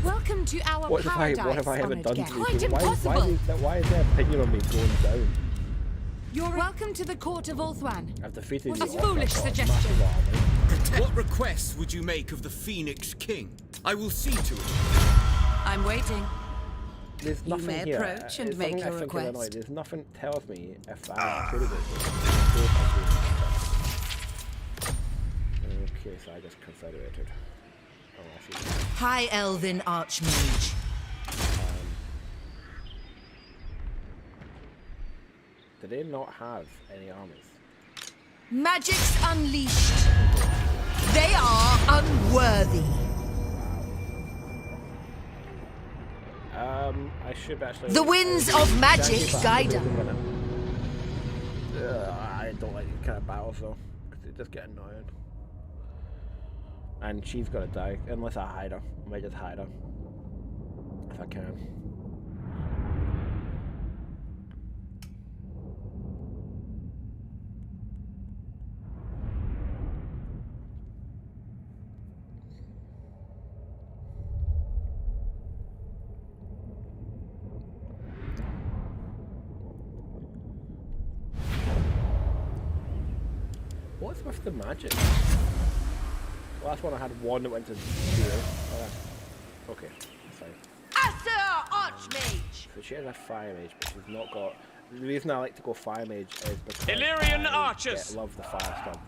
Welcome to our What paradise. have I ever done to guest. these Quite people? impossible. Why is their opinion on me going down? You're welcome to the court of Ulthuan. I've defeated What you. a foolish suggestion. What requests would you make of the Phoenix King? I will see to it. I'm waiting. There's You nothing may here. approach and It's make something your I think is annoying. request. There's nothing tells me if I could have Okay, so I just confederated. Oh, I see. High Elven Archmage. Do they not have any armies? Magic's unleashed. They are unworthy. I should actually. The winds of magic guide them. I don't like these kind of battles though, because they just get annoying. And she's gotta die, unless I hide her. I might just hide her. If I can. What's with the magic? Last one I had one that went to 0. Okay, that's fine. Asur Archmage. So she has a fire mage, but she's not got. The reason I like to go fire mage is because Illyrian I archers. love the firestorm.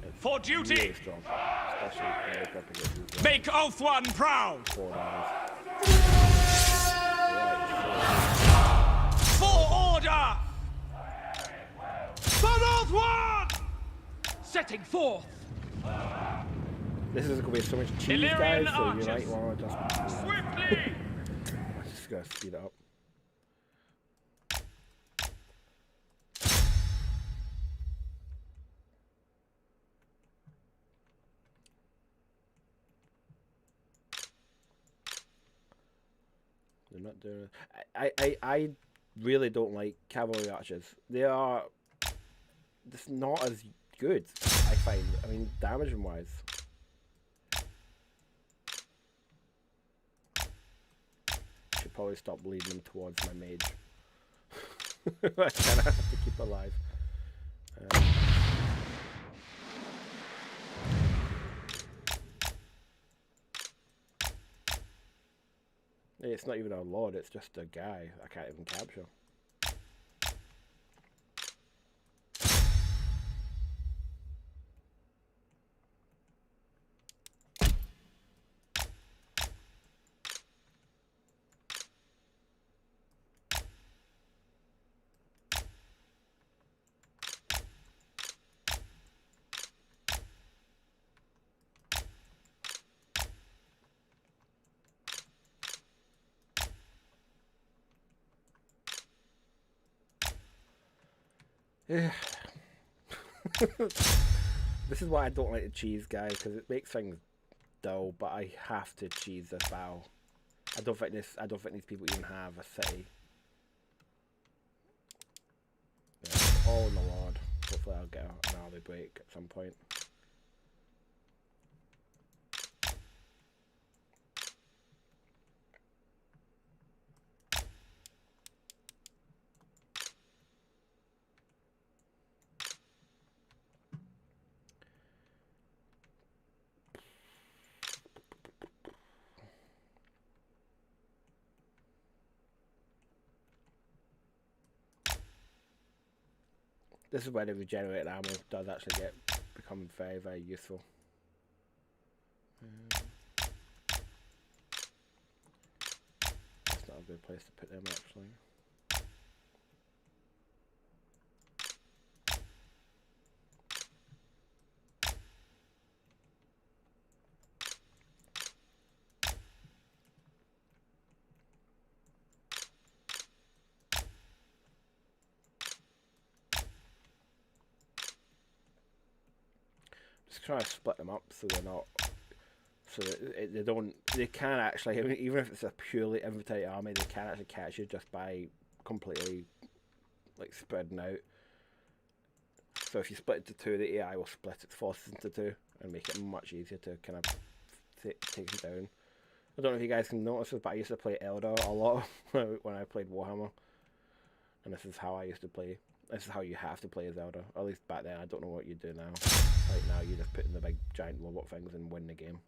It's For duty. really strong, especially when up against these Make Ulthuan proud. 4 dials. For order. For Ulthuan. Setting forth. This is going to be so much cheese, Illyrian guys. So you archers. might want to just. Swiftly. I'm just going to speed it up. They're not doing it. I really don't like cavalry archers. They are just not as good, I find. I mean, damaging wise. Should probably stop leading them towards my mage. I kind of have to keep alive. It's not even a lord, it's just a guy I can't even capture. Yeah. This is why I don't like the cheese guy, because it makes things dull, but I have to cheese this battle. I don't think these people even have a city. Yeah, all in the Lord. Hopefully I'll get an army break at some point. This is where the regenerated ammo does actually become very, very useful. That's not a good place to put them actually. Just try to split them up so they're not, so that they can actually, I mean, even if it's a purely infantry army, they can actually catch you just by completely like spreading out. So if you split into 2, the AI will split its forces into 2 and make it much easier to kind of take them down. I don't know if you guys can notice this, but I used to play Elder a lot when I played Warhammer. And this is how I used to play. This is how you have to play as Elder. At least back then, I don't know what you do now. Right now, you just put in the big giant robot things and win the game.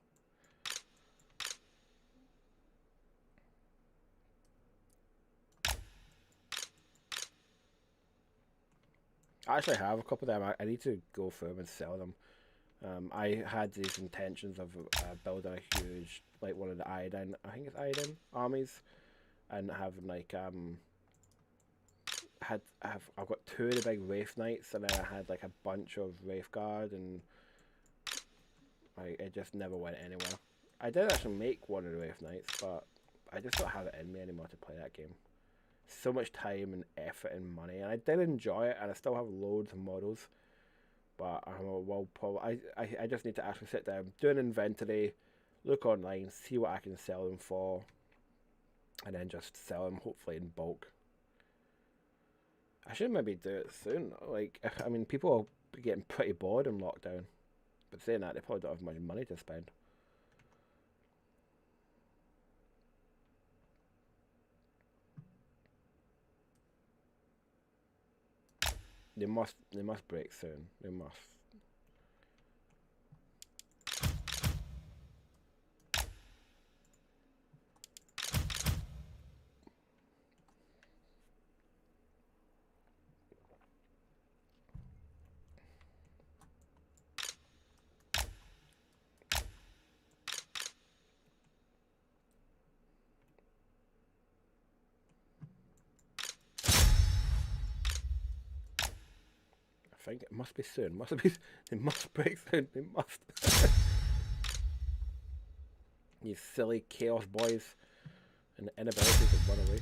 I actually have a couple of them. I need to go through them and sell them. I had these intentions of building a huge, like one of the iodine, I think it's iodine armies, and having like I've got 2 of the big Wraith Knights, and then I had like a bunch of Wraith Guard, and it just never went anywhere. I did actually make one of the Wraith Knights, but I just don't have it in me anymore to play that game. So much time and effort and money, and I did enjoy it, and I still have loads of models. But I just need to actually sit down, do an inventory, look online, see what I can sell them for, and then just sell them hopefully in bulk. I should maybe do it soon. Like, I mean, people are getting pretty bored in lockdown, but saying that, they probably don't have much money to spend. They must break soon. They must. I think it must be soon. They must break soon. They must. You silly chaos boys and the inability to run away.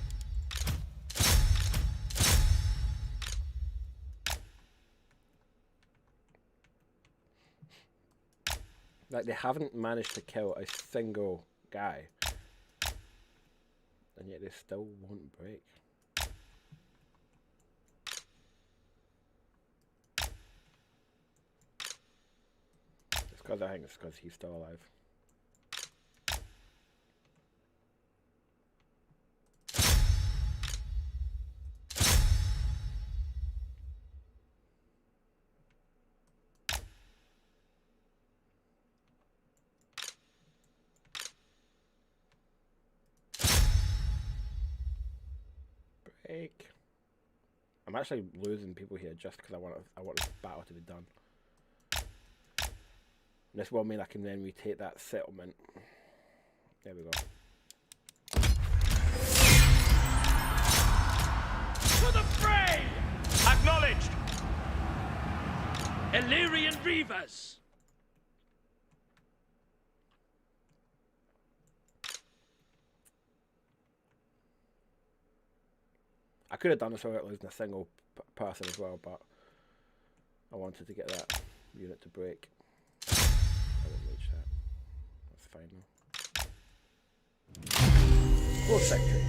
Like, they haven't managed to kill a single guy, and yet they still won't break. Because I think it's because he's still alive. Break. I'm actually losing people here just because I want this battle to be done. This will mean I can then retake that settlement. There we go. To the fray! Acknowledged! Illyrian Reavers! I could have done this without losing a single person as well, but I wanted to get that unit to break. I won't reach that. That's fine though. Close victory.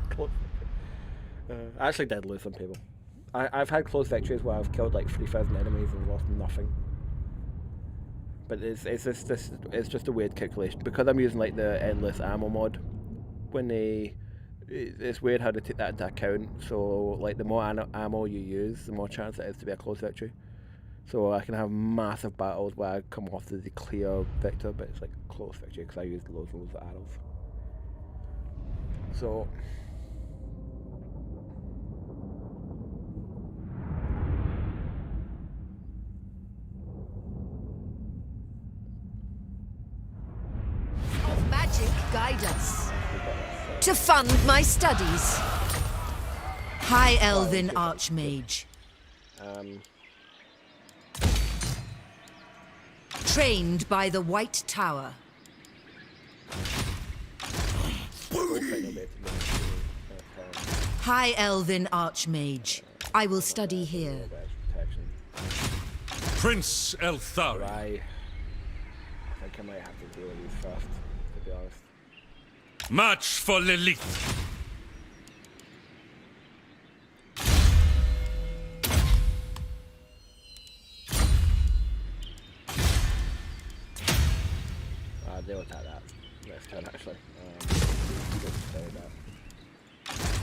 Close victory. I actually did lose some people. I've had close victories where I've killed like 3,000 enemies and lost nothing. But it's just a weird calculation because I'm using like the endless ammo mod. It's weird how to take that into account. So like the more ammo you use, the more chance it is to be a close victory. So I can have massive battles where I come off as the clear victor, but it's like a close victory because I used loads of arrows. So Of magic, guide us to fund my studies. High Elven Archmage. Trained by the White Tower. High Elven Archmage. I will study here. Prince Elthari. I think I might have to deal with these first, to be honest. March for Lilith. they'll attack that next turn actually.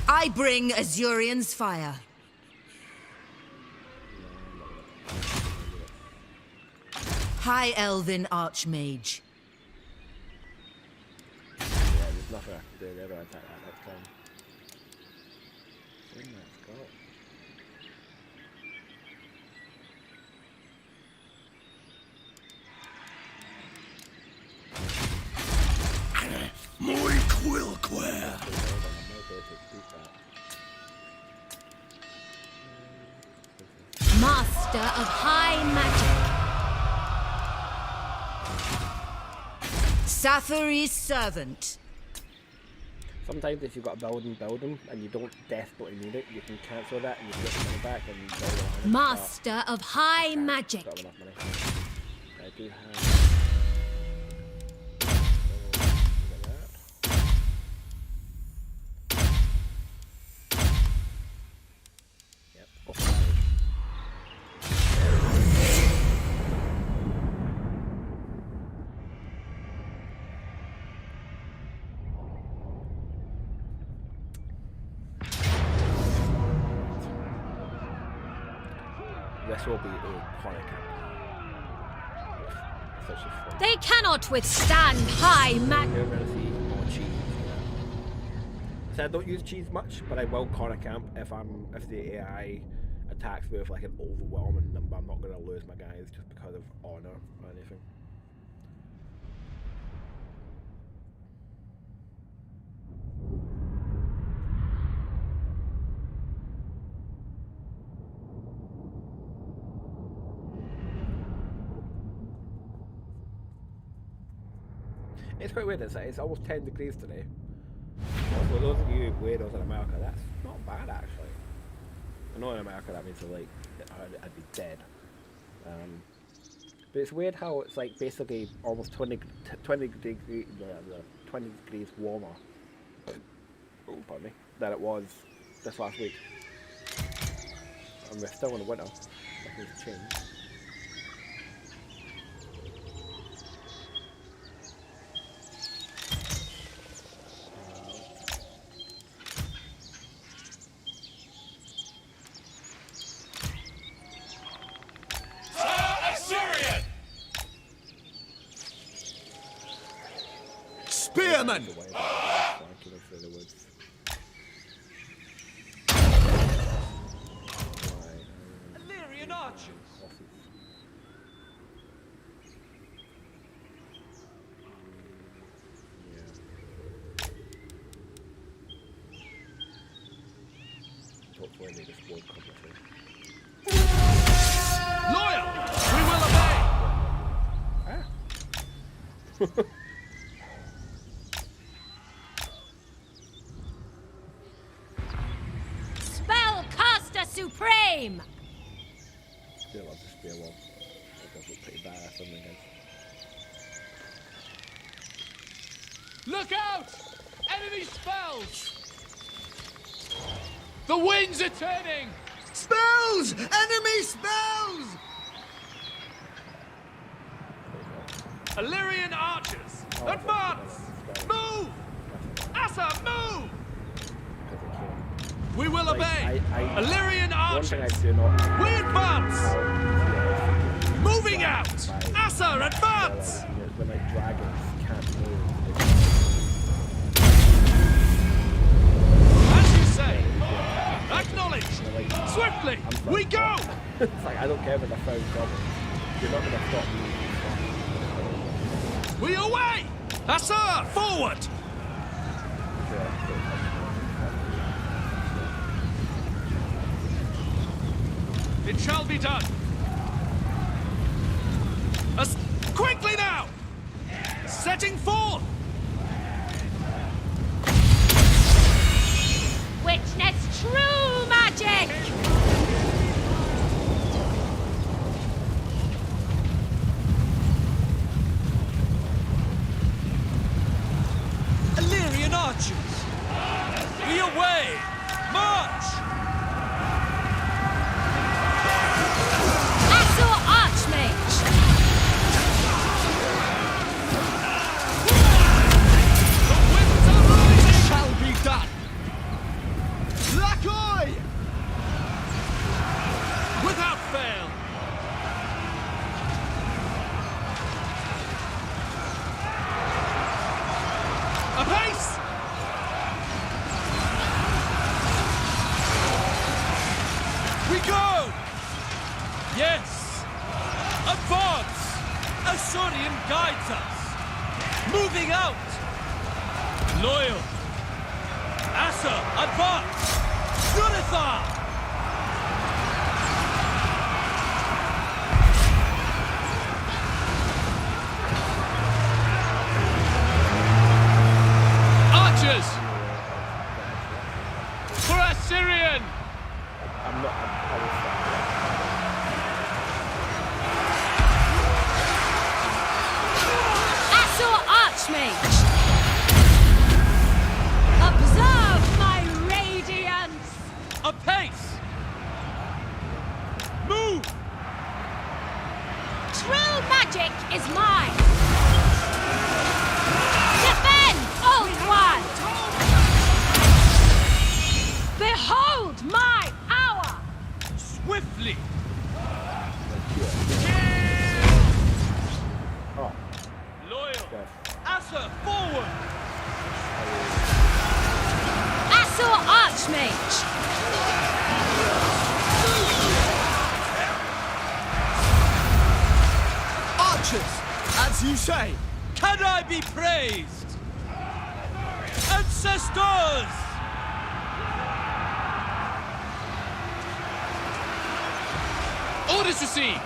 I bring Azurian's fire. High Elven Archmage. Yeah, there's nothing I can do. They're going to attack that next turn. So let's go. Muy quilquare. Master of High Magic. Sathari's Servant. Sometimes if you've got a building and you don't desperately need it, you can cancel that and you get the money back and you build it on it. Master of High Okay, Magic. got enough money. I do have... Yep, off the line. This will be a corner camp. They cannot withstand high magic. You're going to see more cheese. So I don't use cheese much, but I will corner camp if the AI attacks with like an overwhelming number. I'm not going to lose my guys just because of honor or anything. It's quite weird, it's almost 10 degrees today. For those of you weirdos in America, that's not bad actually. I know in America that means like I'd be dead. But it's weird how it's like basically almost 20 degrees warmer. Oh, pardon me. Than it was this last week. And we're still in the winter. Nothing's changed. Spearman! Illyrian archers. Loyal! We will obey! Spellcaster Supreme! Still love the spear wall. It does look pretty badass on the guys. Look out! Enemy spells! The winds are turning! Spells! Enemy spells! Illyrian archers! Advance! Move! Asa, move! We will obey! Illyrian One thing I archers! do not We advance! how Moving out! Asa, advance! the like dragons can't move. As you say! Acknowledged! Swiftly! We go! It's like I don't care about the phone problem. You're not gonna stop me. We away! Asa, forward! It shall be done. Quickly now! Setting forth! Witness true magic! Illyrian archers! We away! March! Azure Archmage! We go! Yes! Advance! Asurian guides us! Moving out! Loyal! Asa, advance! Zunithar! Archers! For Assyrian! I'm not. I will stop. Assur Archmage! Observe my radiance! Apace! Move! True magic is mine! Defend, Old One! Behold my power! Swiftly! Oh, Loyal! yes. Asa, forward! Assur Archmage! Archers, as you say, can I be praised? Ancestors! Orders received!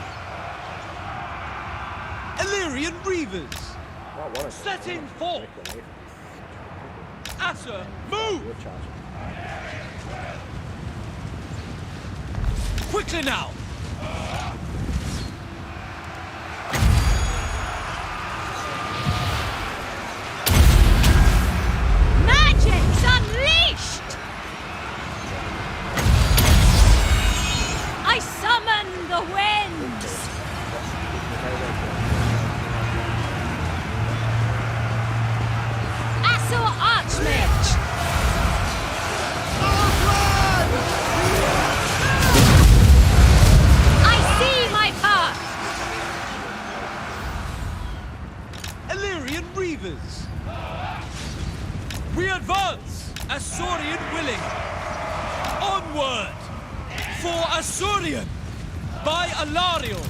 Illyrian Reavers! Not one of them. Setting forth! Asa, move! You're charging. Quickly now! Magic's unleashed! I summon the winds! Assur Archmage! I see my path! Illyrian Reavers! We advance! Asurian willing! Onward! For Asurian! By Alarion!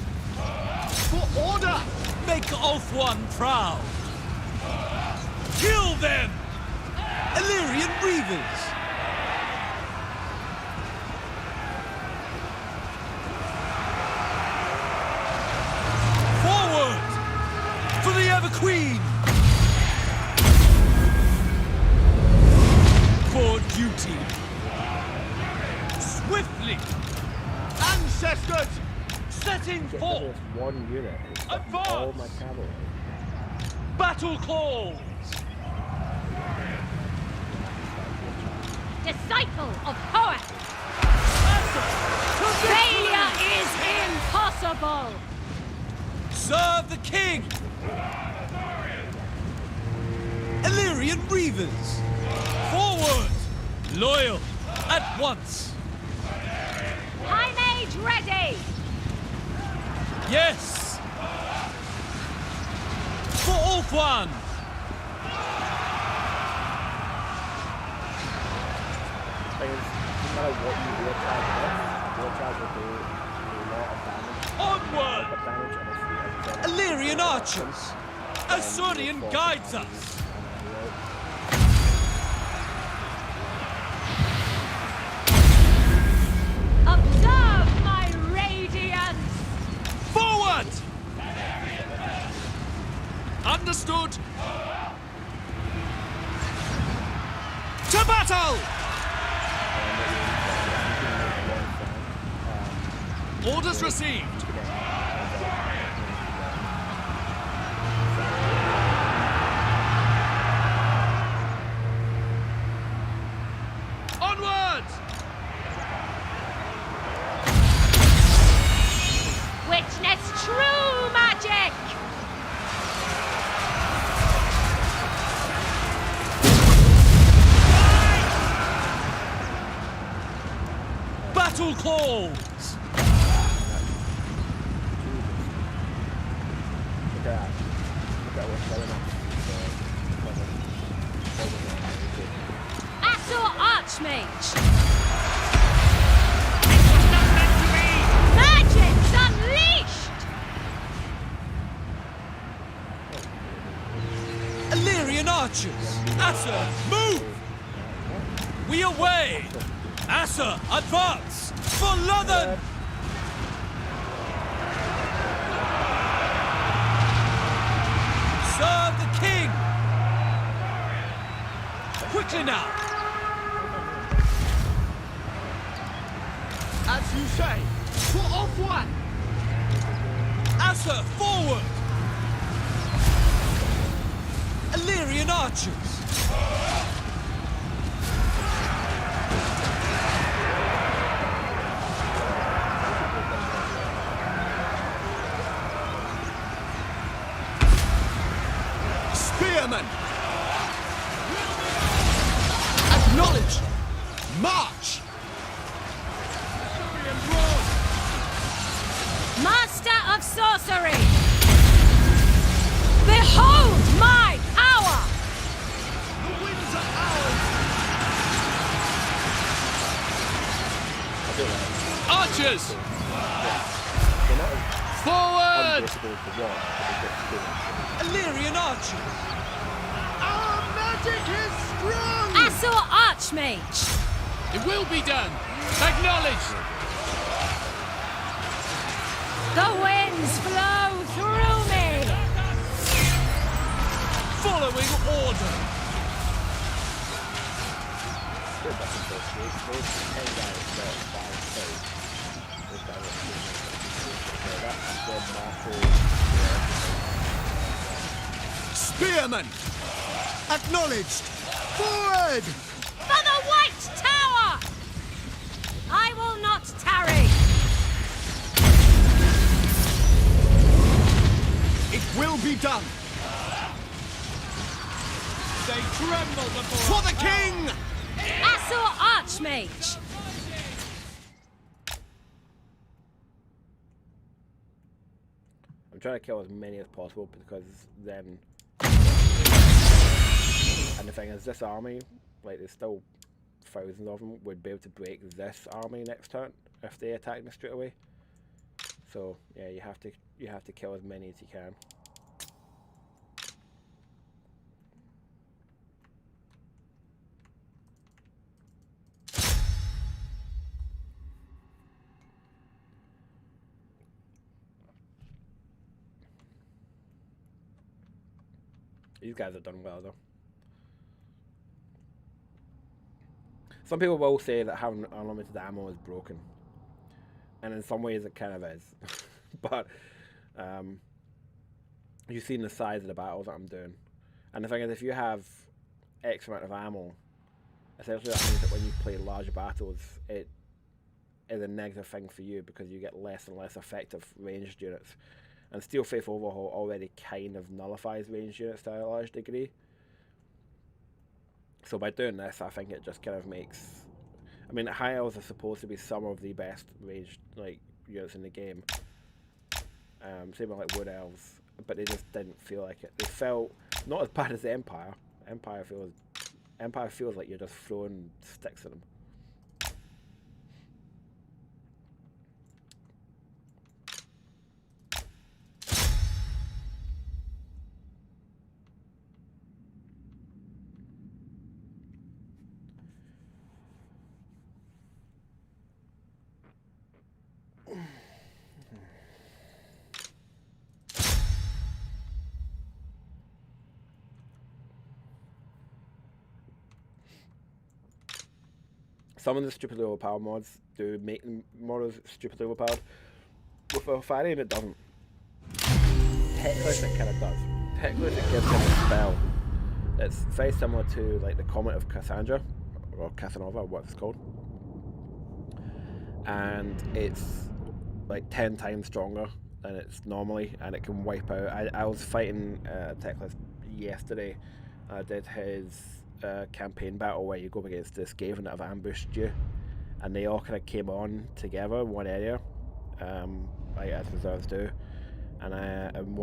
For order! Make Ulthuan proud! Kill them! Illyrian Reavers! Forward! For the Ever-Queen! For duty! Swiftly! Ancestors! Setting Get forth! this one unit. It's fucking Advance! all my cavalry. Battle calls! Disciple of Hoeth! To Failure victory! is impossible! Serve the king! Illyrian Reavers! Forward! Loyal! At once! High Mage ready! Yes! For Ulthuan! Thing is, no matter what you war charge will do a lot of damage. Onward! But damage and it's Illyrian archers! Asurian guides us! Observe my radiance! Forward! Understood! To battle! Orders received! Onward! Witness true magic! Battle calls! Look at that. Look at what's going on. Assur Archmage! archers! Asa, move! We away! Asa, advance! For London! Serve the king! Quickly now! As you say, put off one! Asa, forward! Illyrian archers! Spearmen! Acknowledge! March! Master of sorcery! Behold my power! The winds are ours! Archers! Forward! Illyrian archers! Our magic is strong! Asur Archmage! It will be done! Acknowledge! The winds flow through me! Following order! Spearmen! Acknowledged! Forward! For the White Tower! I will not tarry! It will be done! They tremble before For the king! Asur Archmage! I'm trying to kill as many as possible because then. And the thing is, this army, like there's still thousands of them, would be able to break this army next turn if they attack me straight away. So yeah, you have to kill as many as you can. These guys have done well though. Some people will say that having unlimited ammo is broken, and in some ways it kind of is. But you've seen the size of the battles that I'm doing, and the thing is, if you have X amount of ammo, essentially that means that when you play larger battles, it is a negative thing for you because you get less and less effective ranged units. And Steel Faith Overhaul already kind of nullifies ranged units to a large degree. So by doing this, I think it just kind of makes... I mean, High Elves are supposed to be some of the best ranged units in the game. Same with like Wood Elves, but they just didn't feel like it. They felt not as bad as the Empire. Empire feels like you're just throwing sticks at them. Some of the stupidly overpowered mods do make them more stupidly overpowered. With Alfarian it doesn't. Teclis it kind of does. Teclis it gives them a spell. It's very similar to like the Comet of Cassandra, or Casanova, what it's called. And it's like 10 times stronger than it's normally, and it can wipe out. I was fighting Teclis yesterday. I did his campaign battle where you go up against this Skaven that have ambushed you, and they all kind of came on together in one area, like as reserves do, and in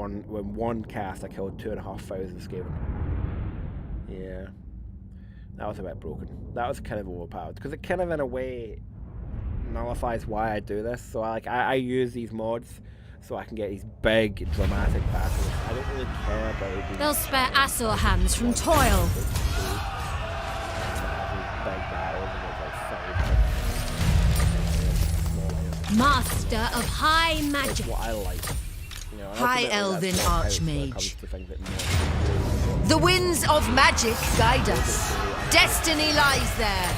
one cast I killed 2,500 Skaven. Yeah, that was a bit broken. That was kind of overpowered because it kind of in a way nullifies why I do this. So I use these mods so I can get these big dramatic battles. I don't really care about it being They'll spare Asur hands from toil. Master of high magic. That's what I like. You know, High Elven Archmage. Archmage. The winds of magic guide us. Destiny lies there.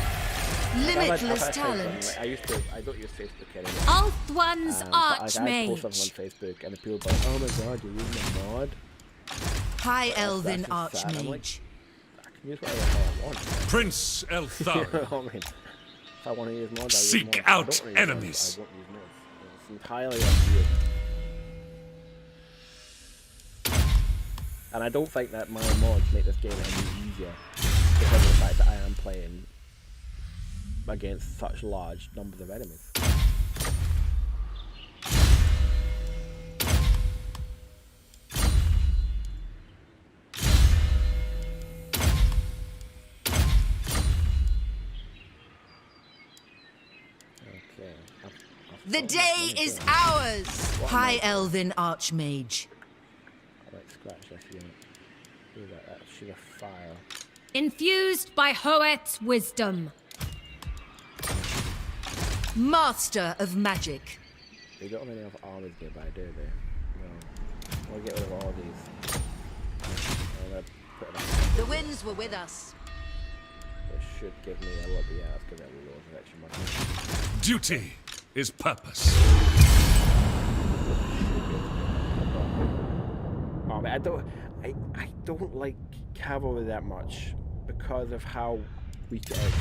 Limitless talent. I don't use Facebook anymore. Ulthuan's But, like, I post Archmage. something on Facebook and the people are like, oh my god, you're using a mod. High Elven That's just sad. I'm like, Archmage. I can use whatever the hell I want. Prince You know Elthar, what I mean? If I want to use mods, I use Seek mods. If out I don't wanna use mods, enemies. I won't use mods. It's entirely up to you. And I don't think that my mods make this game any easier because of the fact that I am playing against such large numbers of enemies. Okay. The day is ours. High Elven Archmage. I like scratch this unit. Do that. That's sugar fire. Infused by Hoeth's wisdom. Master of magic. They don't have any other armies nearby, do they? No. I'll get rid of all these. I'm gonna put it on. The winds were with us. It should give me a little bit. Yeah, let's give it a little of extra money. duty is purpose. Oh man, I don't like cavalry that much because of how weak it is.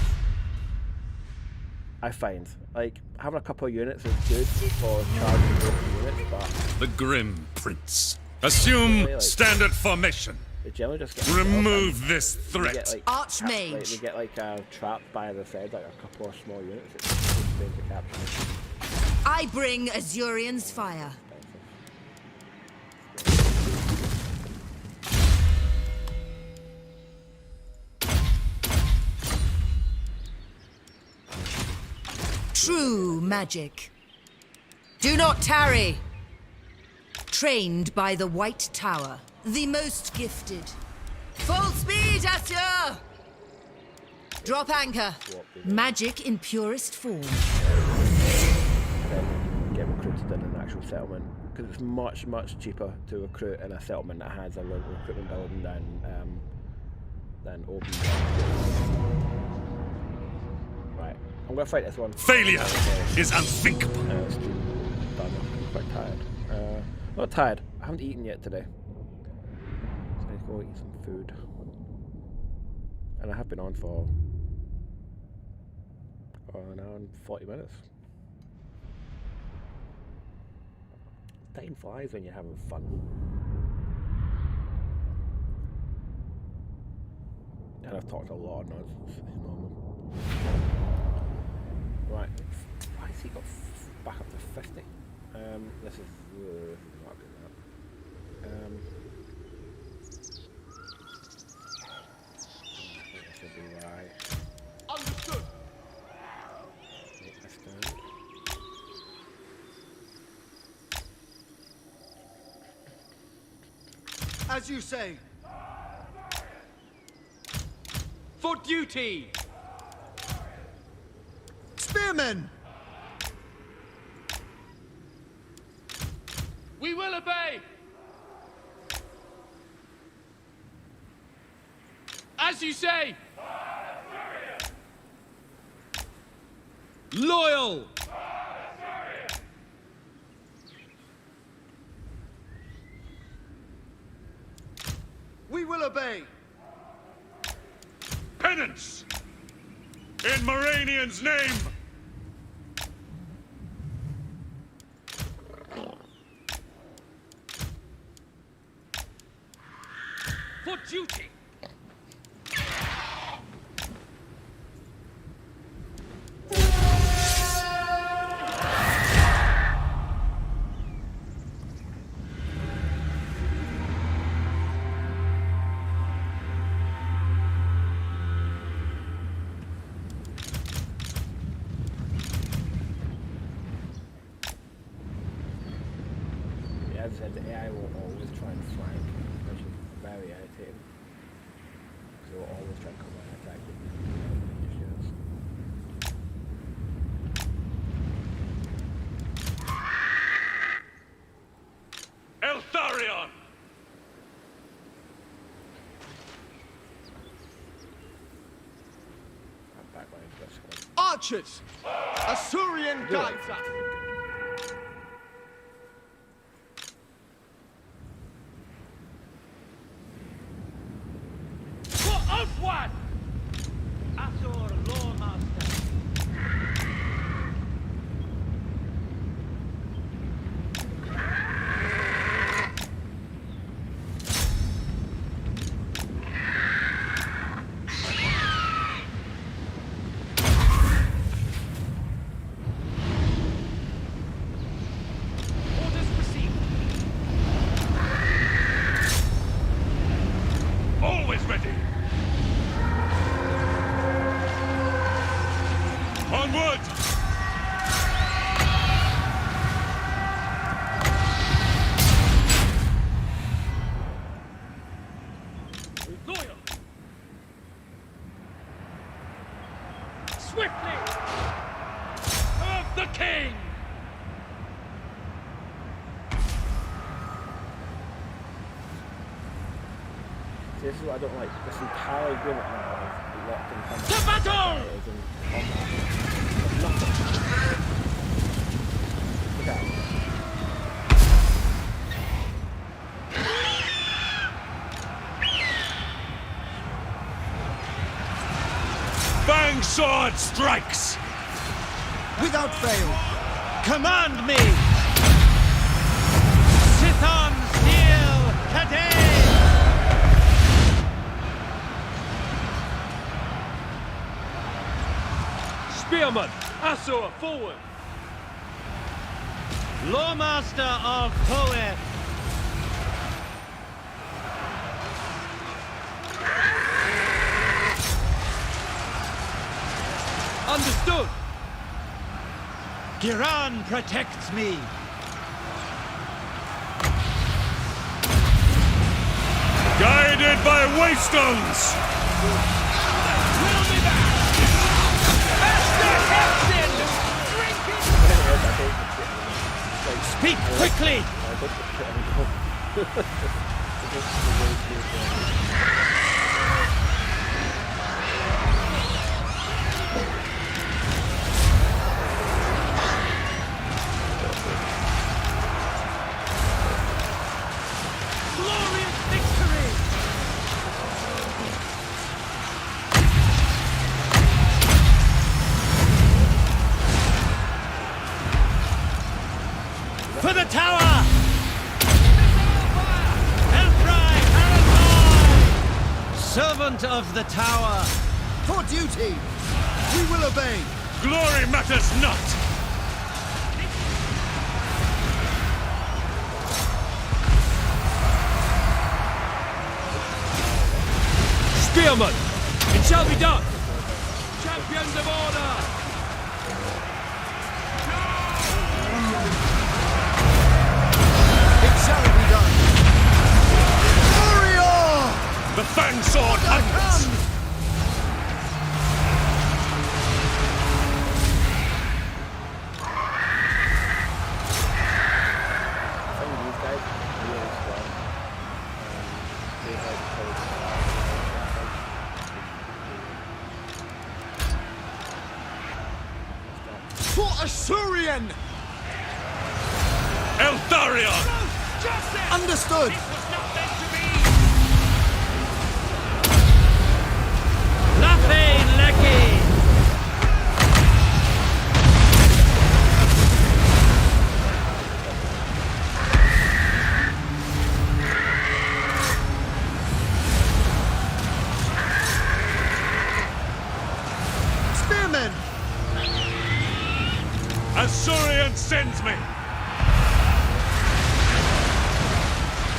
I find like having a couple of units is good for charging both units, but The Grim Prince. Assume standard formation. they generally just get Remove this they get, threat. like, Archmage. Like, they get like trapped by the Fed, like a couple of small units. It's expensive to capture. I bring Azurian's fire. True magic. Do not tarry. Trained by the White Tower, the most gifted. Full speed, Asur! Drop anchor. Magic in purest form. Then get recruited in an actual settlement because it's much cheaper to recruit in a settlement that has a local recruitment building than open. Right, I'm gonna fight this one. Failure is unthinkable. Stream done. I'm quite tired. Not tired. I haven't eaten yet today, so I need to go eat some food. And I have been on for an hour and 40 minutes. Time flies when you're having fun. And I've talked a lot of nonsense. It's normal. Right. Why has he got back up to 50? This is not good. This will be right. Understood. Make this down. As you say. For duty. Spearmen! We will obey. As you say. Loyal. We will obey. Penance! In Moranian's name! For duty. as I said, the AI will always try and flank, which is very irritating. Because it will always try and come and attack you. Eltharion! I'm back by this one. Archers! Assyrian guides us! For Oswald! Azor Lawmaster! Orders received. Always ready! Onward! Loyal! Swiftly! Of the king! See, this is what I don't like. This entire unit now is locked in combat. To battle! Is in combat. There's nothing. Look at it. Fang sword strikes! Without fail. Command me! Sithon Steel Today! Spearman, Asur, forward! Lawmaster of Poeth! Understood! Giran protects me! Guided by waystones! Speak quickly! Glorious victory! For the tower! Elfry Haralthor! Servant of the tower! For duty. We will obey. Glory matters not! Spearman! It shall be done! Champions of order! It shall be done. Warrior! The Fang sword hunts! Some of these guys are really strong. They have For Assyrian! Eltharion! Understood! Laffey Lecky! Spearmen! Assyrian sends me!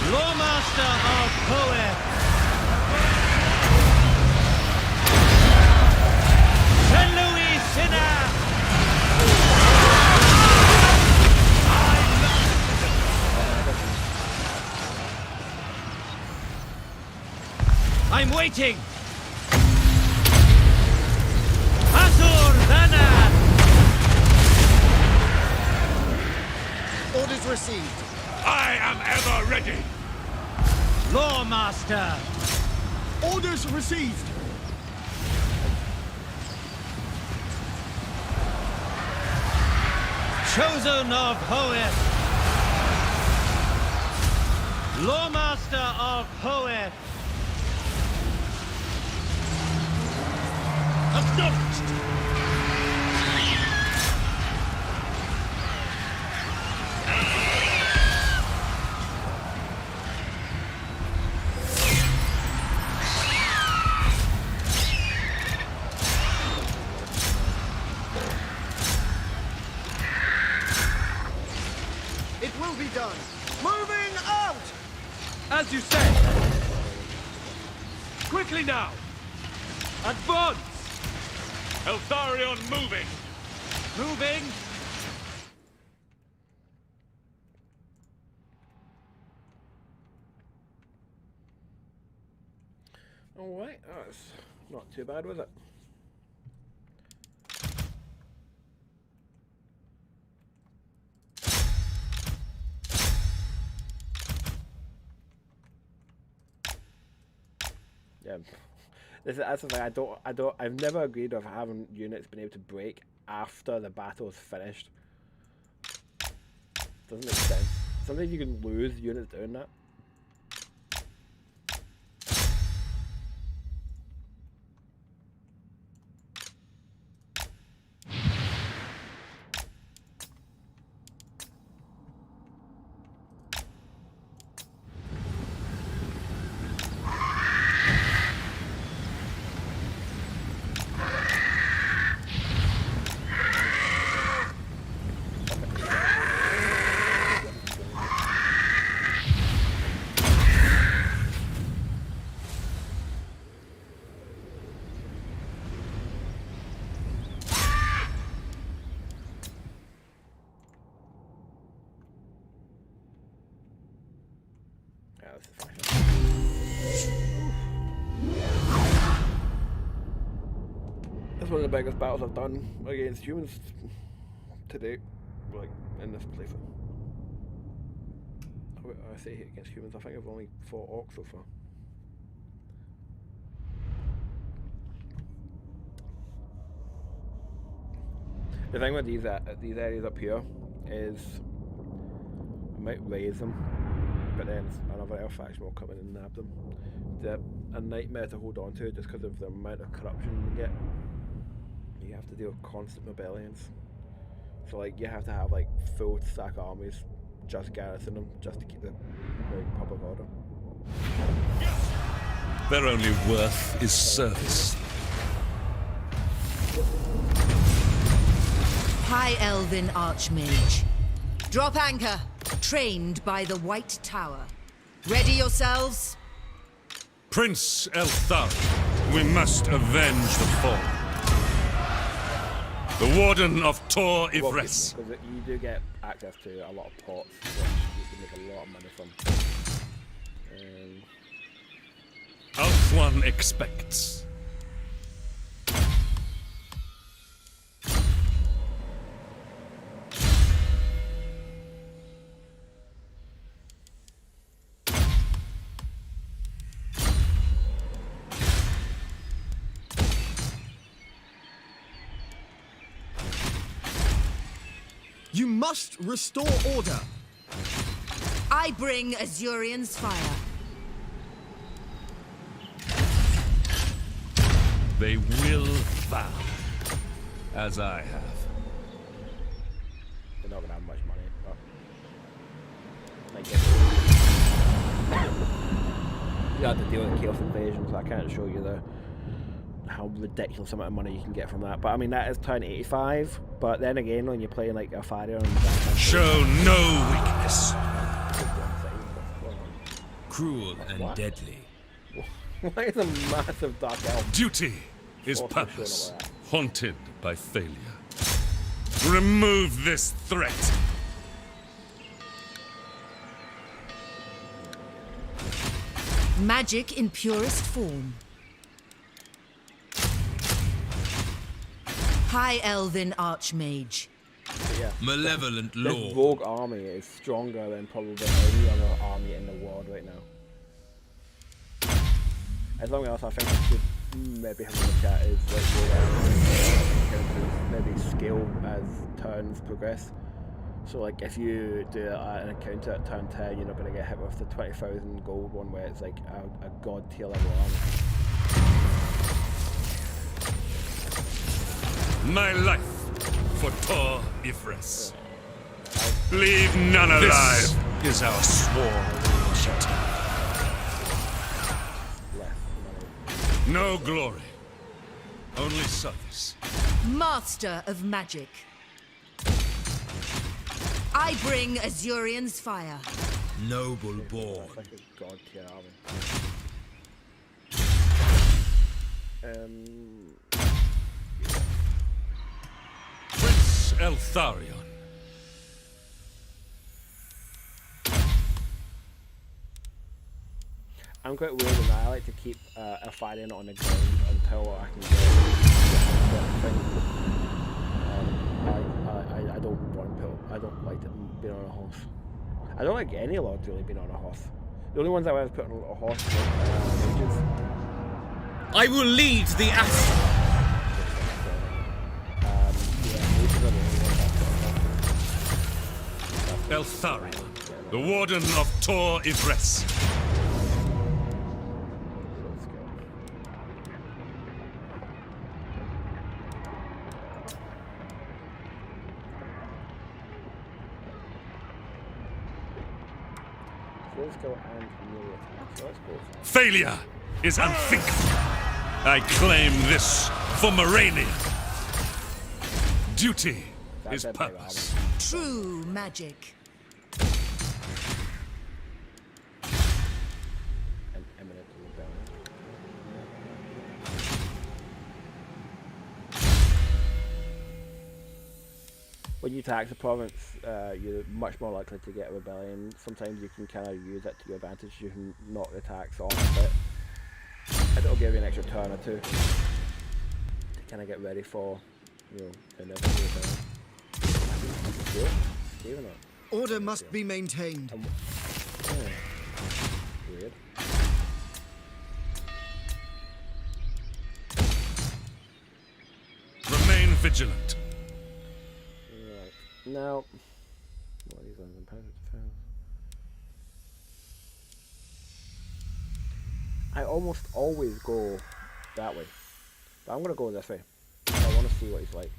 Lawmaster of Poeth! St. Louis Sinner! waiting! Azur Dana! Orders received. I am ever ready. Lawmaster! Orders received. Chosen of Hoeth! Lawmaster of Hoeth! Acknowledged! It will be done. Moving out! As you say! Quickly now! Advance! Eltharion moving. Moving! Alright, that's not too bad, was it? Yeah. That's the thing. I've never agreed with having units being able to break after the battle's finished. Doesn't make sense. Sometimes you can lose units doing that. That's one of the biggest battles I've done against humans to date, like in this playthrough. I say against humans, I think I've only fought orcs so far. The thing with these areas up here is I might raise them, but then another elf faction will come in and nab them. They're a nightmare to hold on to just because of the amount of corruption you get. You have to deal with constant rebellions. So like you have to have like full stack armies just garrison them just to keep the public order. Their only worth is service. High Elven Archmage. Drop anchor. Trained by the White Tower. Ready yourselves? Prince Eltharion, we must avenge the fall. The Warden of Tor Ivres. Because you do get access to a lot of pots, which you can make a lot of money from. Althwan expects. You must restore order. I bring Azurian's fire. They will bow, as I have. They're not gonna have much money, but you have to deal with the Chaos Invasion, so I can't show you how ridiculous amount of money you can get from that. But I mean, that is turn 85. But then again, when you're playing like a Faria and that show no weakness. Cruel and deadly. Why is a massive dark elf? Duty is purpose, haunted by failure. Remove this threat. Magic in purest form. High Elven Archmage. But yeah, Malevolent this lord. rogue army is stronger than probably any other army in the world right now. As long as I think we should maybe have a look at is like encounters maybe scale as turns progress. So like if you do an encounter at turn 10, you're not going to get hit with the 20,000 gold one where it's like a god tier level army. My life for Tor Ifres. Leave none alive. This is our sworn duty. No glory, only service. Master of Magic. I bring Azurian's fire. Noble born. Like a god tier army. Prince Eltharion. I'm quite weird in that I like to keep Eltharion on the ground until I can get things. I don't want to I don't like being on a horse. I don't like any lords really being on a horse. The only ones I ever put on a horse were mages. I will lead the ass. Eltharion, the warden of Tor Ifres. Failure is unthinkable. I claim this for Morania. Duty is purpose. True magic. An eminent rebellion. When you tax a province, you're much more likely to get a rebellion. Sometimes you can kind of use it to your advantage. You can knock the tax off a bit. And it'll give you an extra turn or two to kind of get ready for, you know, the inevitable rebellion. Order must be maintained. Yeah. Weird. Remain vigilant. Right. Now, what are these ones in power defense? I almost always go that way, but I'm gonna go this way. I want to see what he's like.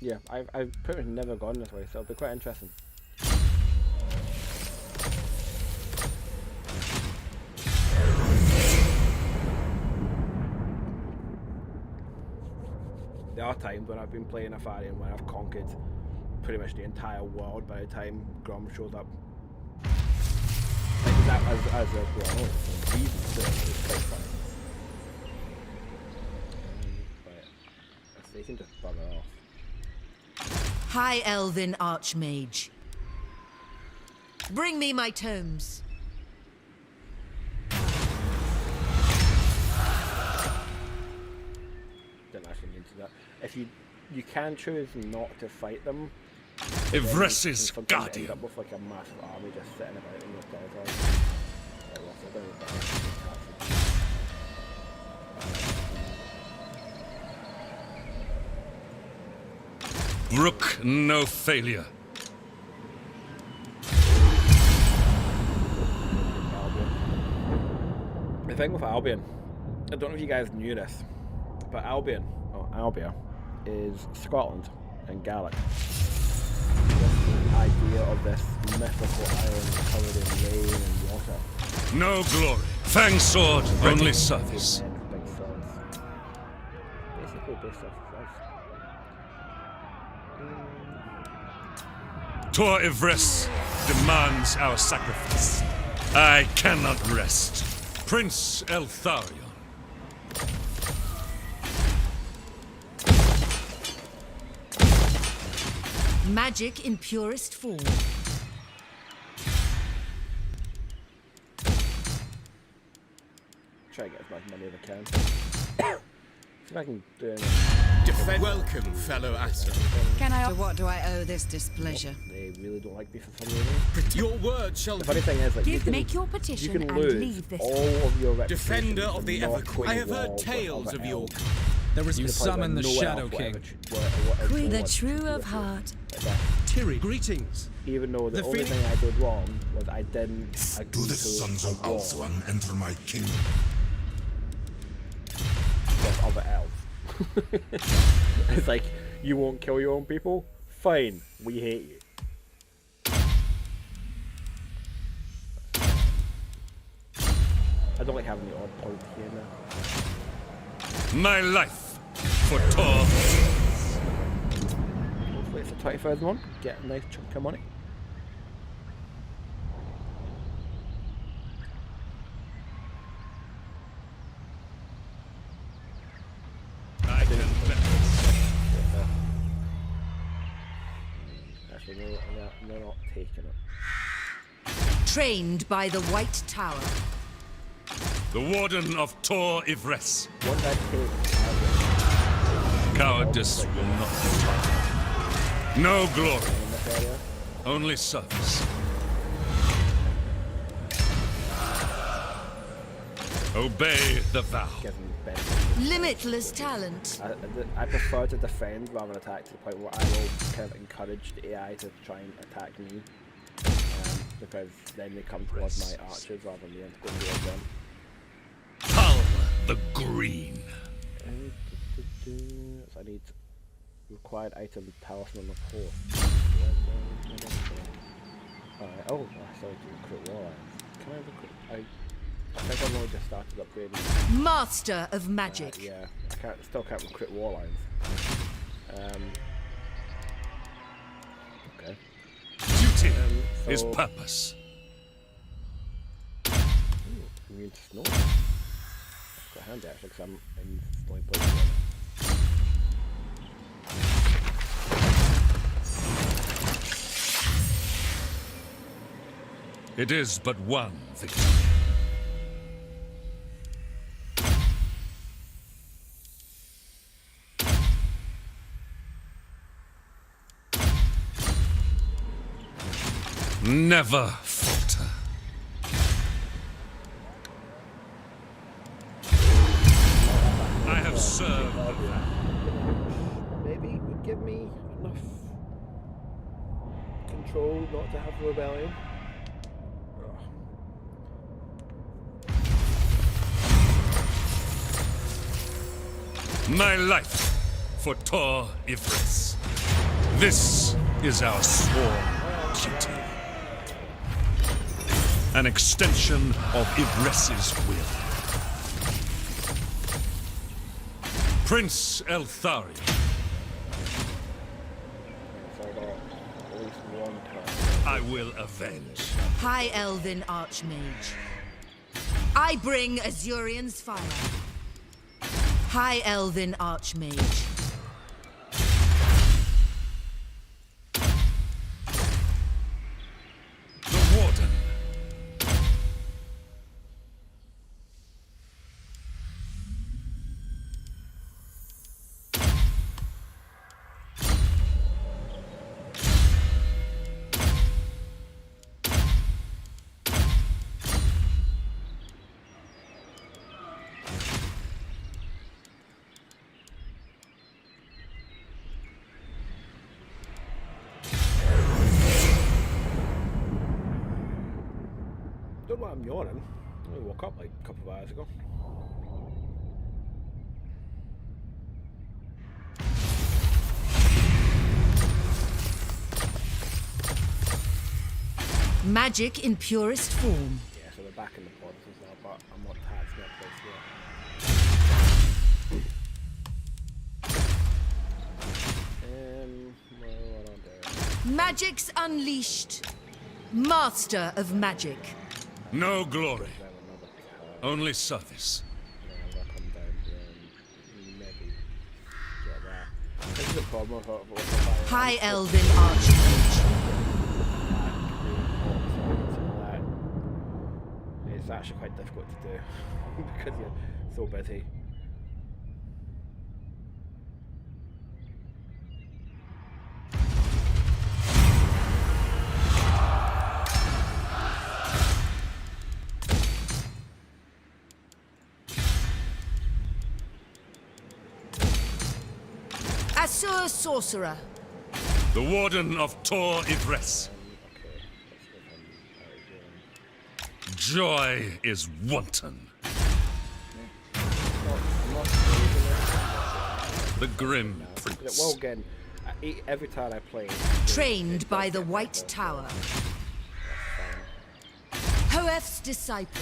Yeah, I've pretty much never gone this way, so it'll be quite interesting. There are times when I've been playing Eltharion when I've conquered pretty much the entire world by the time Grom shows up. Like that as a Grom, it's quite funny. But they can just bugger off. High Elven Archmage. Bring me my tomes. Didn't actually mean to do that. If you can choose not to fight them. Ivres's guardian. End up with like a massive army just sitting about in the territory. Brook no failure. The thing with Albion, I don't know if you guys knew this, but Albion, or Albia, is Scotland and Gaelic. The idea of this mythical island covered in rain and water. No glory. Fang sword, only service. Men with big swords. Basically based off of Tor Ifres demands our sacrifice. I cannot rest. Prince Eltharion. Magic in purest form. Try to get as much money as I can. See if I can do anything. Defend. Welcome, fellow Asser. Can I? To what do I owe this displeasure? They really don't like me for some reason. Your word shall The funny thing is, like, Make your you petition can and lose leave this. all of your reputation Defender of from the not ever. going I have to war heard with tales other of your. elves. There is You the can play summon with the no Shadow elf, King. whatever The wants to true do of with you. heart. Like that. Tiri, greetings. Even though the The only Phoenix- thing I did wrong was I didn't agree Do the to sons a of war Althwan enter my kingdom? with other elves. It's like, you won't kill your own people? Fine, we hate you. I don't like having the odd point here now. My life for Tor. Hopefully it's a 21st one. Get a nice chunk of money. I can bet. Actually, no, they're not taking it. Trained by the White Tower. The Warden of Tor Ivres. Once I take Cowardice will not be tolerated. No glory, in this area, only service. Obey the vow. give them benefits. Limitless talent. I prefer to defend rather than attack, to the point where I will kind of encourage the AI to try and attack me, because then they come towards my archers rather than me going towards them. Hull the Green. So I need required item talisman of horse. Alright, oh, I started to recruit warlines. Can I recruit? I think I've only just started upgrading. Master of magic. Yeah, I still can't recruit warlines. Okay. Duty is so- purpose. Immune to snow. That's quite handy actually, because I'm in snowy places right now. It is but one victory. Never falter. I have served the vow. Maybe it would give me enough control not to have a rebellion. My life for Tor Ivres. This is our sworn duty. An extension of Ivres's will. Prince Elthari. So I got at least one turn. I will avenge. High Elven Archmage. I bring Azurian's fire. High Elven Archmage. The Warden. Don't know why I'm yawning. I only woke up like a couple of hours ago. Magic in purest form. Yeah, so we're back in the pods as well, but I'm not taxed that place yet. What am I doing? Magic's unleashed. Master of magic. No glory, Then another turn. only service. Then I'll come down here and maybe get that. This is the problem with High Elven Archmage. It's actually quite difficult to do because you're so busy. Assur Sorcerer. The Warden of Tor Ivres. Joy is wanton. The Grim Prince. Well, again, every time I play. Trained by the White Tower. Hoef's Disciple.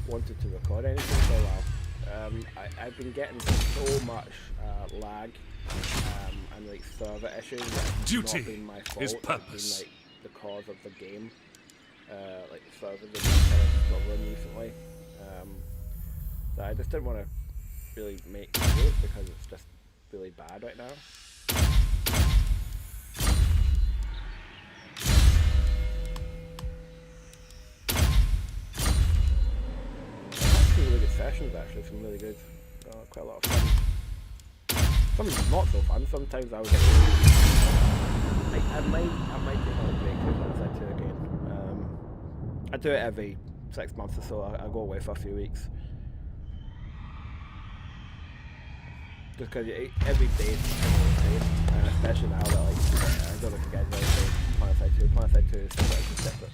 Wanted to record anything for a while. I've been getting so much lag and like server issues that have Duty not been my fault. is It's purpose. been like the cause of the game. Like the servers have been kind of struggling recently. That I just didn't want to really make videos because it's just really bad right now. Really good sessions actually, some really good, quite a lot of fun. Some not so fun, sometimes I was like, I might take a break from Planet 2 again. I do it every 6 months or so, I go away for a few weeks. Just because every day is and especially now that like, I don't know if you guys know Planet 2 is separate.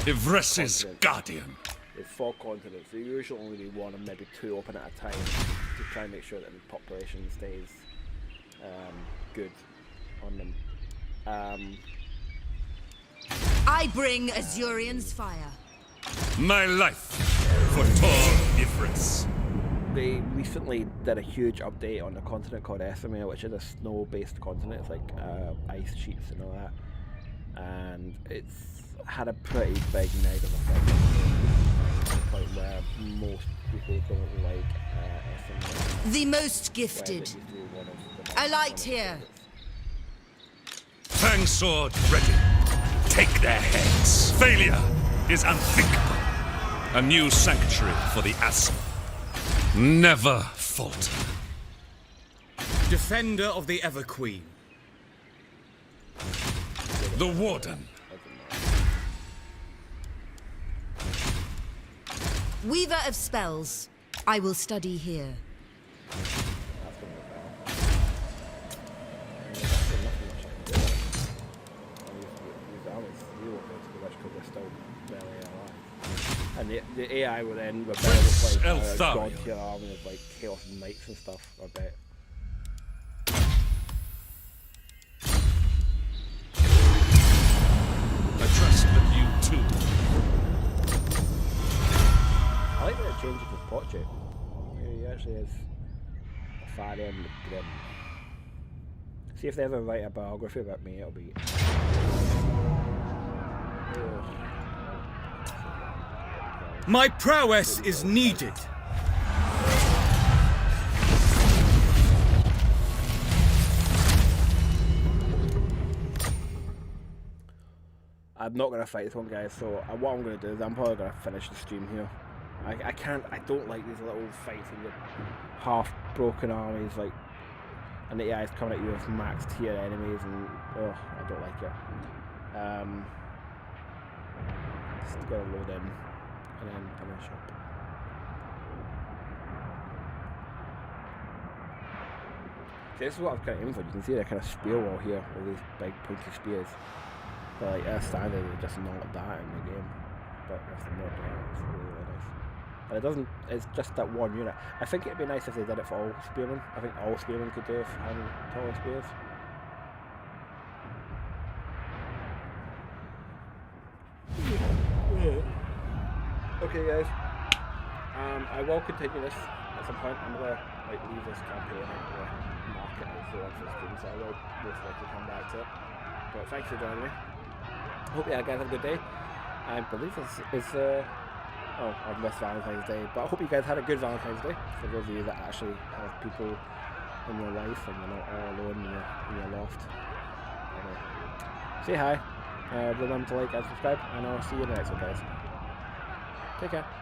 Ivres's Guardian. It's 4 continents, so you usually only need 1 and maybe 2 open at a time to try and make sure that the population stays good on them. I bring Azurian's fire. My life for Tor Ivres. They recently did a huge update on a continent called Essamir, which is a snow-based continent. It's like ice sheets and all that, and it's had a pretty big negative effect. To the point where most people don't like Essamir. The most gifted. A light here. Fang sword ready. Take their heads. Failure is unthinkable. A new sanctuary for the Asm. Never falter. Defender of the Everqueen. The Warden. Weaver of Spells. I will study here. And the AI will then rebel Prince with like Eltharion. god tier army of like Chaos Knights and stuff, I bet. I trust that you too. I like that it changes his portrait. He actually is a far end grim. See if they ever write a biography about me, it'll be. My prowess is needed. I'm not going to fight this one, guys, so what I'm going to do is I'm probably going to finish the stream here. I don't like these little fights with your half-broken armies, like, and the AI's coming at you with max tier enemies, and, oh, I don't like it. Just going to load in, and then finish up. See, this is what I'm kind of aiming for. You can see the kind of spear wall here, with these big pointy spears. But like, as standard, they're just not that in the game. But with the mod, it's really, really nice. And it doesn't, it's just that one unit. I think it'd be nice if they did it for all spearmen. I think all spearmen could do it for having taller spears. Okay guys, I will continue this at some point. I'm gonna like leave this campaign and mark it out for the stream, so I will most likely come back to it. But thanks for joining me. Hope you guys have a good day. I believe this is oh, I've missed Valentine's Day, but I hope you guys had a good Valentine's Day. For those of you that actually have people in your life and you're not all alone in your loft. Anyway, say hi. Remember to like and subscribe, and I'll see you in the next one, guys. Take care.